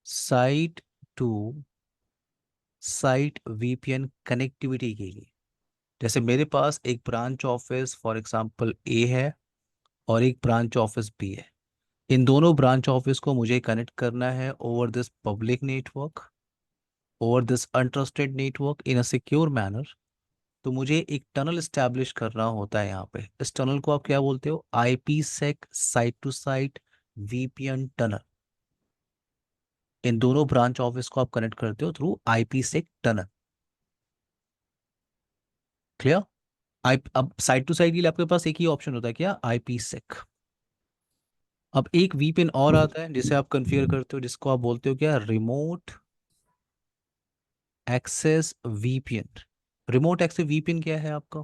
site to site VPN connectivity के लिए। जैसे मेरे पास एक branch office for example A है और एक ब्रांच ऑफिस बी है। इन दोनों ब्रांच ऑफिस को मुझे कनेक्ट करना है over this public network, over this untrusted network in a secure manner. तो मुझे एक टनल स्टैब्लिश करना होता है यहाँ पे। इस टनल को आप क्या बोलते हो, IPsec site to site VPN tunnel. इन दोनों ब्रांच ऑफिस को आप कनेक्ट करते हो through IPsec tunnel. Clear? आई अब साइट टू साइट के लिए आपके पास एक ही ऑप्शन होता है, क्या, आईपी सेक। अब एक वीपीएन और आता है जिसे आप कॉन्फ़िगर करते हो, जिसको आप बोलते हो क्या, remote access VPN. Remote access VPN क्या है आपका,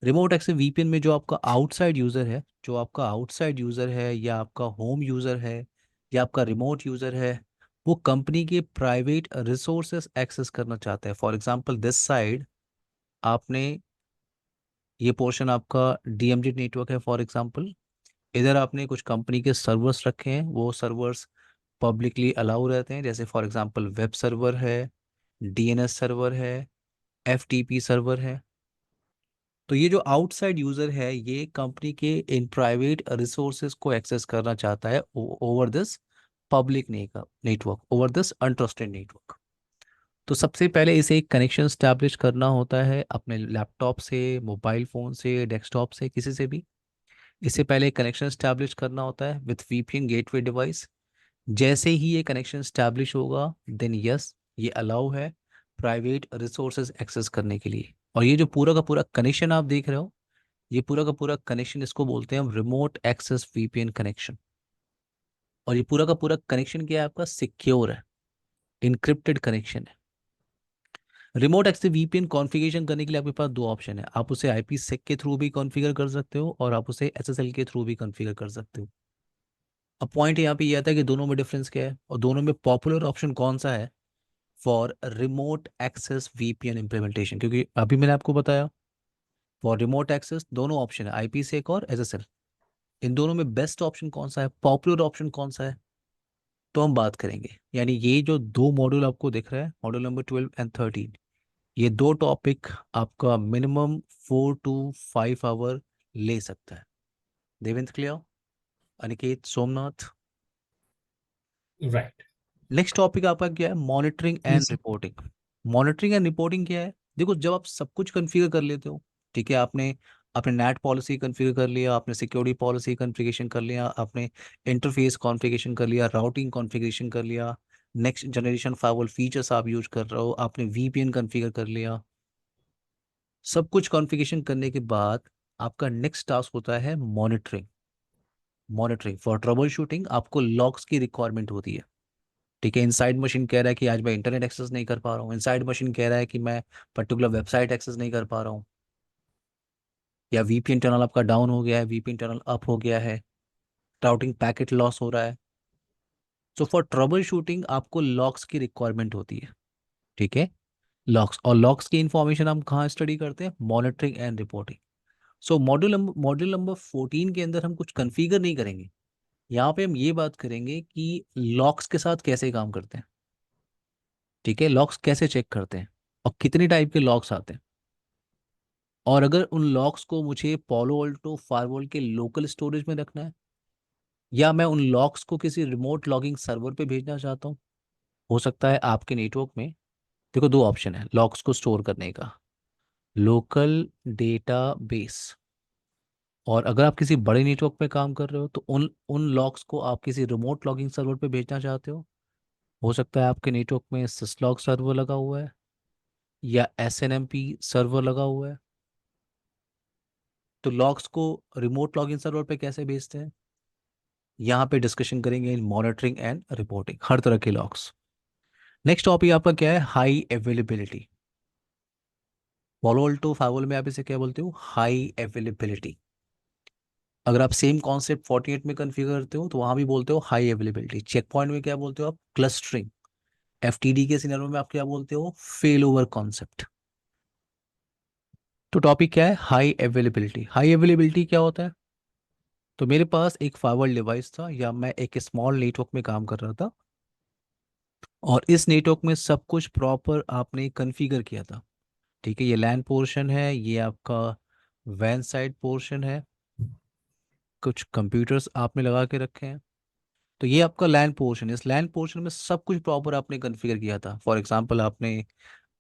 रिमोट एक्सेस वीपीएन में जो आपका आउटसाइड यूज़र है, जो आपका आउटसाइड यूज़र है या आपका होम यूज़र है या आपका रिमोट यूज़र है, वो कंपनी के प्राइवेट रिसोर्सेस एक्सेस करना चाहता है। फॉर एग्जांपल दिस साइड आपने, ये पोर्शन आपका डीएमजी नेटवर्क है फॉर एग्जांपल, इधर आपने कुछ कंपनी के सर्वर्स रखे हैं, वो सर्वर्स पब्लिकली अलाउ रहते हैं, जैसे फॉर एग्जांपल वेब सर्वर है, डीएनएस सर्वर है, एफटीपी सर्वर है। तो ये जो आउटसाइड यूजर है ये कंपनी के इन प्राइवेट रिसोर्सेज को एक्सेस करना चाहता है over this public network, over this untrusted network. तो सबसे पहले इसे एक कनेक्शन स्टैब्लिश करना होता है अपने लैपटॉप से, मोबाइल फ़ोन से, डेस्कटॉप से, किसी से भी। इससे पहले कनेक्शन स्टैब्लिश करना होता है विथ वीपीएन गेटवे डिवाइस। जैसे ही ये कनेक्शन स्टैब्लिश होगा देन यस, ये अलाउ है प्राइवेट रिसोर्सेज एक्सेस करने के लिए। और ये जो पूरा का पूरा कनेक्शन आप देख रहे हो, ये पूरा का पूरा कनेक्शन, इसको बोलते हैं हम रिमोट एक्सेस वीपीएन कनेक्शन। और ये पूरा का पूरा कनेक्शन क्या है आपका, सिक्योर है, इनक्रिप्टेड कनेक्शन है। रिमोट एक्सेस वीपीएन कॉन्फ़िगरेशन करने के लिए आपके पास दो ऑप्शन है, आप उसे आईपी सेक के थ्रू भी कॉन्फ़िगर कर सकते हो और आप उसे एसएसएल के थ्रू भी कॉन्फ़िगर कर सकते हो। अब पॉइंट यहाँ पे ये आता है कि दोनों में डिफरेंस क्या है और दोनों में पॉपुलर ऑप्शन कौन सा है for remote access VPN implementation. क्योंकि अभी मैंने आपको बताया फॉर रिमोट एक्सेस दोनों ऑप्शन है, आईपी सेक और एसएसएल। इन दोनों में बेस्ट ऑप्शन कौन सा है, पॉपुलर ऑप्शन कौन सा है, तो हम बात करेंगे। यानी ये जो दो मॉड्यूल आपको दिख रहा है, मॉड्यूल नंबर 12 एंड 13, ये दो टॉपिक आपका मिनिमम 4 to 5 आवर ले सकता है। Devendra, clear? Aniket, Somnath. Right. Next topic आपका क्या है, monitoring and Yes, sir. Reporting. Monitoring and reporting क्या है, देखो जब आप सब कुछ कॉन्फ़िगर कर लेते हो, ठीक है, आपने अपने नेट पॉलिसी कॉन्फ़िगर कर लिया, आपने सिक्योरिटी पॉलिसी कॉन्फ़िगरेशन कर लिया, आपने इंटरफेस कॉन्फ़िगरेशन कर लिया, राउटिंग कॉन्फ़िगरेशन कर लिया, नेक्स्ट जनरेशन फायरवॉल फीचर्स आप यूज कर रहे हो, आपने वीपीएन कॉन्फ़िगर कर लिया, सब कुछ कॉन्फ़िगरेशन करने के बाद आपका नेक्स्ट टास्क होता है monitoring. Monitoring for trouble shooting आपको लॉग्स की रिक्वायरमेंट होती है। ठीक है, इनसाइड मशीन कह रहा है कि आज मैं इंटरनेट एक्सेस नहीं कर पा रहा हूँ, इनसाइड मशीन कह रहा है कि मैं पर्टिकुलर वेबसाइट एक्सेस नहीं कर पा रहा हूँ, या वीपीएन टनल आपका डाउन हो गया है, वीपीएन टनल अप हो गया है, राउटिंग पैकेट लॉस हो रहा है। सो फॉर ट्रबल शूटिंग आपको लॉग्स की रिक्वायरमेंट होती है। ठीक है, लॉग्स, और लॉग्स की इंफॉर्मेशन हम कहाँ स्टडी करते हैं, monitoring and reporting. So module number 14 के अंदर हम कुछ कन्फिगर नहीं करेंगे, यहाँ पे हम ये बात करेंगे कि लॉग्स के साथ कैसे काम करते हैं। ठीक है, लॉग्स कैसे चेक करते हैं और कितने टाइप के लॉग्स आते हैं, और अगर उन लॉग्स को मुझे पोलो अल्टो फायरवॉल के लोकल स्टोरेज में रखना है या मैं उन लॉग्स को किसी रिमोट लॉगिंग सर्वर पे भेजना चाहता हूँ। हो सकता है आपके नेटवर्क में, देखो दो ऑप्शन है लॉग्स को स्टोर करने का, लोकल डेटा बेस, और अगर आप किसी बड़े नेटवर्क पे काम कर रहे हो तो उन उन लॉग्स को आप किसी रिमोट लॉगिंग सर्वर पे भेजना चाहते हो सकता है आपके नेटवर्क में सिसलॉग सर्वर लगा हुआ है या एसएनएमपी सर्वर लगा हुआ है। तो लॉग्स को रिमोट लॉगिन सर्वर पे कैसे भेजते हैं, यहाँ पे डिस्कशन करेंगे इन मॉनिटरिंग एंड रिपोर्टिंग, हर तरह के लॉग्स। नेक्स्ट टॉपिक आपका क्या है, हाई अवेलेबिलिटी। Palo Alto फाइवल में आप इसे क्या बोलते हो, हाई अवेलेबिलिटी। अगर आप सेम कॉन्सेप्ट 48 में कॉन्फ़िगर करते हो तो वहां भी बोलते हो हाई अवेलेबिलिटी। चेक पॉइंट में क्या बोलते हो आप, क्लस्टरिंग। एफटीडी के सिनेरियो में आप क्या बोलते हो, फेल ओवर कॉन्सेप्ट। तो टॉपिक क्या है, हाई अवेलेबिलिटी। हाई अवेलेबिलिटी क्या होता है, तो मेरे पास एक फाइवल डिवाइस था या मैं एक स्मॉल नेटवर्क में काम कर रहा था और इस नेटवर्क में सब कुछ प्रॉपर आपने कॉन्फ़िगर किया था। ठीक है, ये लैन पोर्शन है, ये आपका वैन साइड पोर्शन है, कुछ कंप्यूटर्स आपने लगा के रखे हैं। तो ये आपका लैन पोर्शन है, इस लैन पोर्शन में सब कुछ प्रॉपर आपने कॉन्फ़िगर किया था। फॉर एग्जांपल आपने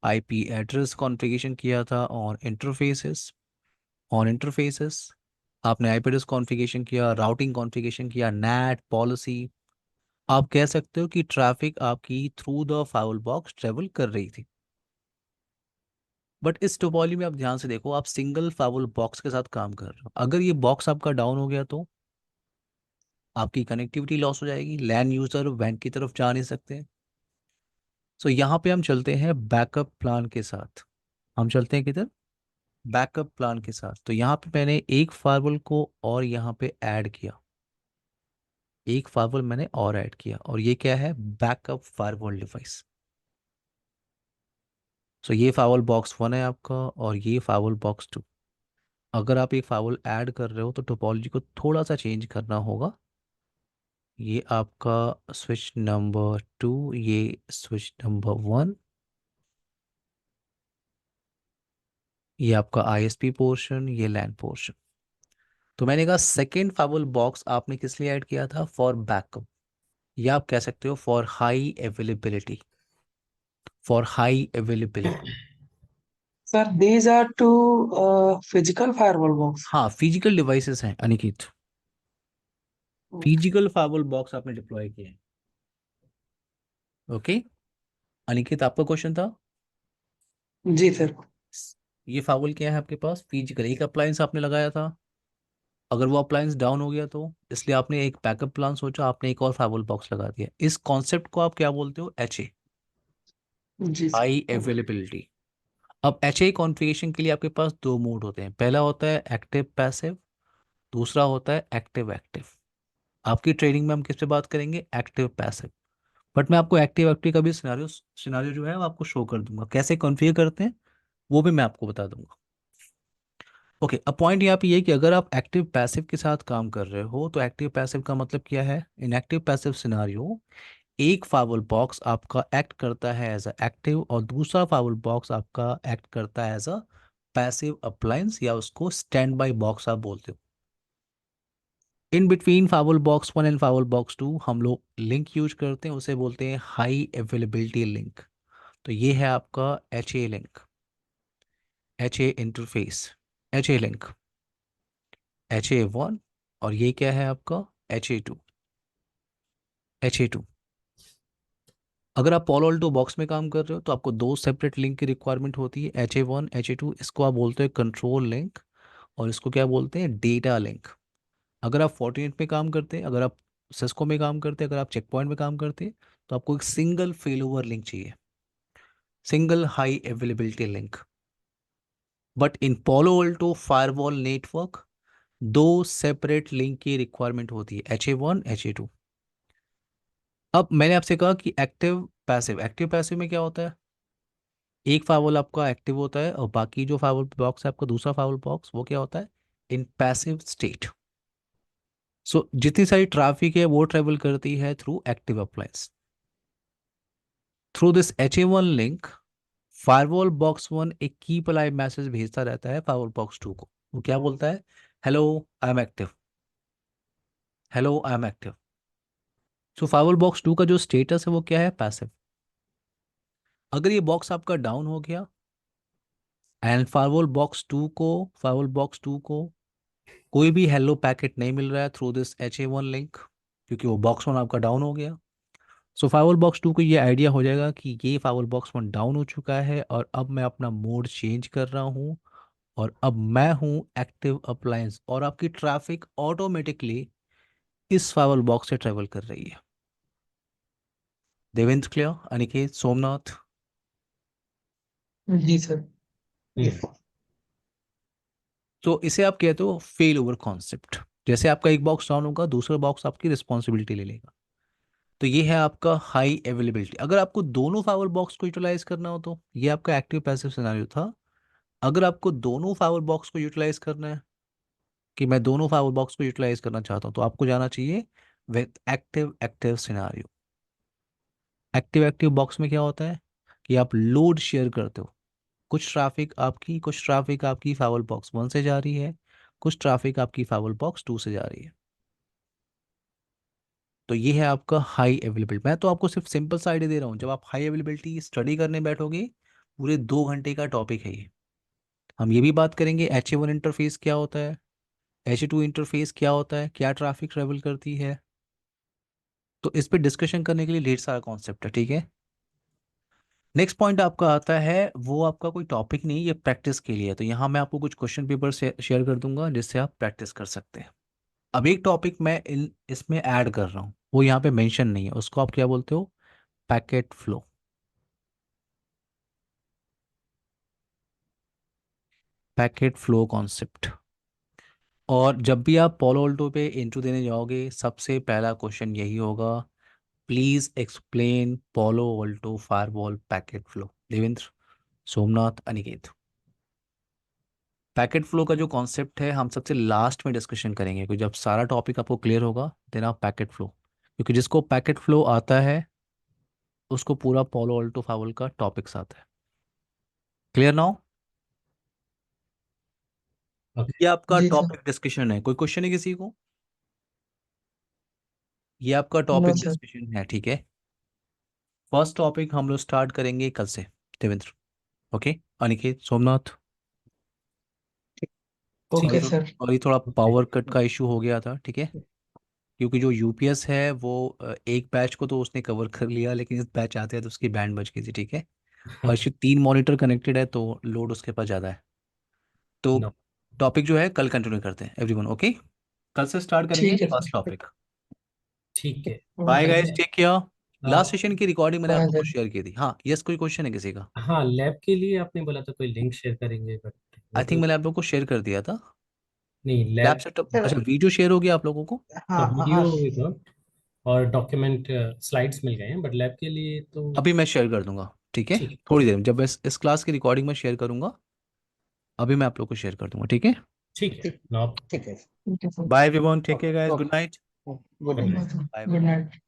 आईपी एड्रेस कॉन्फ़िगरेशन किया था ऑन इंटरफेसेस आपने आईपी एड्रेस कॉन्फ़िगरेशन किया, राउटिंग कॉन्फ़िगरेशन किया, नैट पॉलिसी। आप कह सकते हो कि ट्रैफिक आपकी through the firewall box travel कर रही थी। बट इस टोपोलॉजी में आप ध्यान से देखो, आप सिंगल फाउल बॉक्स के साथ काम कर रहे हो। अगर ये बॉक्स आपका डाउन हो गया तो आपकी कनेक्टिविटी लॉस हो जाएगी, लैन यूजर वैन की तरफ जा नहीं सकते। सो यहाँ पे हम चलते हैं बैकअप प्लान के साथ। हम चलते हैं किधर, बैकअप प्लान के साथ। तो यहाँ पे मैंने एक फायरवॉल को और यहाँ पे ऐड किया, एक फायरवॉल मैंने और ऐड किया, और ये क्या है, बैकअप फायरवॉल डिवाइस। सो ये फायरवॉल बॉक्स 1 है आपका और ये फायरवॉल बॉक्स 2। अगर आप एक फायरवॉल ऐड कर रहे हो तो टोपोलॉजी को थोड़ा सा चेंज करना होगा। ये आपका स्विच नंबर 2, ये स्विच नंबर 1, ये आपका आईएसपी पोर्शन, ये लैन पोर्शन। तो मैंने कहा सेकेंड फाइवल बॉक्स आपने किस लिए ऐड किया था, फॉर बैकअप, या आप कह सकते हो for high availability, for high availability. Sir, these are two physical firewall box. हाँ, फिजिकल डिवाइसेस हैं अनिकेत, फिजिकल फाइवल बॉक्स आपने डिप्लॉय किए हैं। ओके अनिकेत, आपका क्वेश्चन था। जी सर। ये फाइवल क्या है आपके पास, फिजिकल, एक अप्लायंस आपने लगाया था। अगर वो अप्लायंस डाउन हो गया तो इसलिए आपने एक बैकअप प्लान सोचा, आपने एक और फाइवल बॉक्स लगा दिया। इस कॉन्सेप्ट को आप क्या बोलते हो, एचए, जी सर। High okay. अवेलेबिलिटी। अब एचए कॉन्फ़िगरेशन के लिए आपके पास दो मोड होते हैं, पहला होता है एक्टिव पैसिव, दूसरा होता है एक्टिव एक्टिव। आपकी ट्रेनिंग में हम किस पे बात करेंगे, एक्टिव पैसिव। बट मैं आपको एक्टिव एक्टिव का भी सिनारियो सिनारियो जो है वो आपको शो कर दूंगा, कैसे कॉन्फ़िगर करते हैं वो भी मैं आपको बता दूंगा। ओके, अब पॉइंट यहाँ पे ये है कि अगर आप एक्टिव पैसिव के साथ काम कर रहे हो तो एक्टिव पैसिव का मतलब क्या है, इन एक्टिव पैसिव सिनारियो एक फाइवल बॉक्स आपका एक्ट करता है एज अ एक्टिव और दूसरा फाइवल बॉक्स आपका एक्ट करता है एज अ पैसिव अप्लायंस, या उसको स्टैंड बाय बॉक्स आप बोलते हो। In between firewall box 1 and firewall box 2 हम लोग लिंक यूज करते हैं, उसे बोलते हैं हाई अवेलेबिलिटी लिंक। तो ये है आपका H A link, H A interface, H A link, H A 1, और ये क्या है आपका एच ए 2, एच ए 2। अगर आप पॉलो अल्टो बॉक्स में काम कर रहे हो तो आपको दो सेपरेट लिंक की रिक्वायरमेंट होती है, एच ए 1, एच ए 2। इसको आप बोलते हैं कंट्रोल लिंक और इसको क्या बोलते हैं, डेटा लिंक। अगर आप फोर्टिनेट में काम करते हैं, अगर आप सिस्को में काम करते हैं, अगर आप चेक पॉइंट में काम करते हैं, तो आपको एक सिंगल फेल ओवर लिंक चाहिए, single high availability link. But in Palo Alto firewall network दो सेपरेट लिंक की रिक्वायरमेंट होती है, एच ए 1, एच ए 2। अब मैंने आपसे कहा कि एक्टिव पैसिव, एक्टिव पैसिव में क्या होता है, एक फाइवल आपका एक्टिव होता है और बाकी जो फाइवल बॉक्स है आपका दूसरा फाइवल बॉक्स वो क्या होता है, इन पैसिव स्टेट। सो जितनी सारी ट्रैफिक है वो ट्रेवल करती है through active appliance. Through this H A 1 link firewall box 1 एक कीप अलाइव मैसेज भेजता रहता है फायरवॉल बॉक्स 2 को। वो क्या बोलता है, hello I am active, hello I am active. So firewall box 2 का जो स्टेटस है वो क्या है, पैसिव। अगर ये बॉक्स आपका डाउन हो गया एंड फायरवॉल बॉक्स 2 को कोई भी हेलो पैकेट नहीं मिल रहा है through this H A 1 link, क्योंकि वो बॉक्स 1 आपका डाउन हो गया। सो फाइवल बॉक्स 2 को ये आइडिया हो जाएगा कि ये फाइवल बॉक्स 1 डाउन हो चुका है और अब मैं अपना मोड चेंज कर रहा हूँ और अब मैं हूँ एक्टिव अप्लायंस, और आपकी ट्रैफिक ऑटोमेटिकली इस फाइवल बॉक्स से ट्रेवल कर रही है। देवेंद्र क्लियर, अनिकेत, सोमनाथ। जी सर। Yes. तो इसे आप कहते हो फेल ओवर कॉन्सेप्ट। जैसे आपका एक बॉक्स डाउन होगा, दूसरा बॉक्स आपकी रिस्पॉन्सिबिलिटी ले लेगा। तो ये है आपका हाई अवेलेबिलिटी। अगर आपको दोनों फाइवर बॉक्स को यूटिलाइज करना हो तो ये आपका एक्टिव पैसिव सिनेरियो था। अगर आपको दोनों फाइवर बॉक्स को यूटिलाइज करना है कि मैं दोनों फाइवर बॉक्स को यूटिलाइज करना चाहता हूँ, तो आपको जाना चाहिए with active active scenario. Active active box में क्या होता है कि आप लोड शेयर करते हो। कुछ ट्रैफिक आपकी फाइवर बॉक्स 1 से जा रही है, कुछ ट्रैफिक आपकी फाइवर बॉक्स 2 से जा रही है। तो ये है आपका हाई अवेलेबिलिटी। मैं तो आपको सिर्फ सिंपल सा आइडिया दे रहा हूँ। जब आप हाई अवेलेबिलिटी स्टडी करने बैठोगे, पूरे 2 घंटे का टॉपिक है ये। हम ये भी बात करेंगे HA1 इंटरफेस क्या होता है, HA2 इंटरफेस क्या होता है, क्या ट्रैफिक ट्रेवल करती है। तो इस पे डिस्कशन करने के लिए ढेर सारा कॉन्सेप्ट है, ठीक है। नेक्स्ट पॉइंट आपका आता है, वो आपका कोई टॉपिक नहीं, ये प्रैक्टिस के लिए है। तो यहाँ मैं आपको कुछ क्वेश्चन पेपर शेयर कर दूंगा जिससे आप प्रैक्टिस कर सकते हैं। अब एक टॉपिक मैं इसमें ऐड कर रहा हूँ, वो यहाँ पे मेंशन नहीं है, उसको आप क्या बोलते हो, packet flow. Packet flow concept. और जब भी आप पोलो ऑल्टो पे इंट्रो देने जाओगे, सबसे पहला क्वेश्चन यही होगा, please explain polo Alto firewall packet flow. Devendra, Somnath, Aniket. Packet flow का जो कॉन्सेप्ट है हम सबसे लास्ट में डिस्कशन करेंगे, क्योंकि जब सारा टॉपिक आपको क्लियर होगा देन आप पैकेट फ्लो, क्योंकि जिसको पैकेट फ्लो आता है उसको पूरा पोलो ऑल्टो फायरवॉल का टॉपिक्स आता है। Clear now? ओके। ये आपका जी सर। टॉपिक डिस्कशन है। कोई क्वेश्चन है किसी को? ये आपका नो टॉपिक सर। डिस्कशन है, ठीक है। फर्स्ट टॉपिक हम लोग स्टार्ट करेंगे कल से, देवेंद्र। ओके, अनिकेत, सोमनाथ। ठीक ओके है। सर। सॉरी, थोड़ा ओके। पावर कट का इशू हो गया था, ठीक है। क्योंकि जो यूपीएस है वो एक बैच को तो उसने कवर कर लिया, लेकिन इस बैच आते हैं तो उसकी बैंड बज गई थी, ठीक है। और इसके 3 मॉनिटर कनेक्टेड है तो लोड उसके पास ज़्यादा है। तो नो। टॉपिक जो है कल कंटिन्यू करते हैं एवरीवन, ओके। कल से स्टार्ट करेंगे ठीक है फर्स्ट सर। टॉपिक। ठीक है। बाय ओके गाइस, पहले टेक केयर। लास्ट आ, सेशन की रिकॉर्डिंग मैंने आप बाय लोगों को सर। शेयर की थी। हाँ, यस, कोई क्वेश्चन है किसी का? हाँ, लैब के लिए आपने बोला था कोई लिंक शेयर करेंगे, बट वो आई थिंक तो मैंने आप लोगों को शेयर कर दिया था। नहीं। लैब लैब सेटअप, सर, अच्छा वीडियो शेयर हो गया आप लोगों को? का हाँ हाँ हाँ। वीडियो विदाउट और डॉक्यूमेंट स्लाइड्स मिल गए हैं, बट लैब के लिए तो अभी मैं शेयर कर दूंगा, ठीक है। ठीक। थोड़ी देर में, जब इस क्लास की रिकॉर्डिंग में शेयर करूंगा, अभी मैं आप लोग को शेयर कर दूंगा, ठीक है। ठीक है। ठीक नो। ठीक है। ठीक है सर। Bye everyone, take care okay guys, good okay. Night. Good good night. Night. Bye good bye. Night.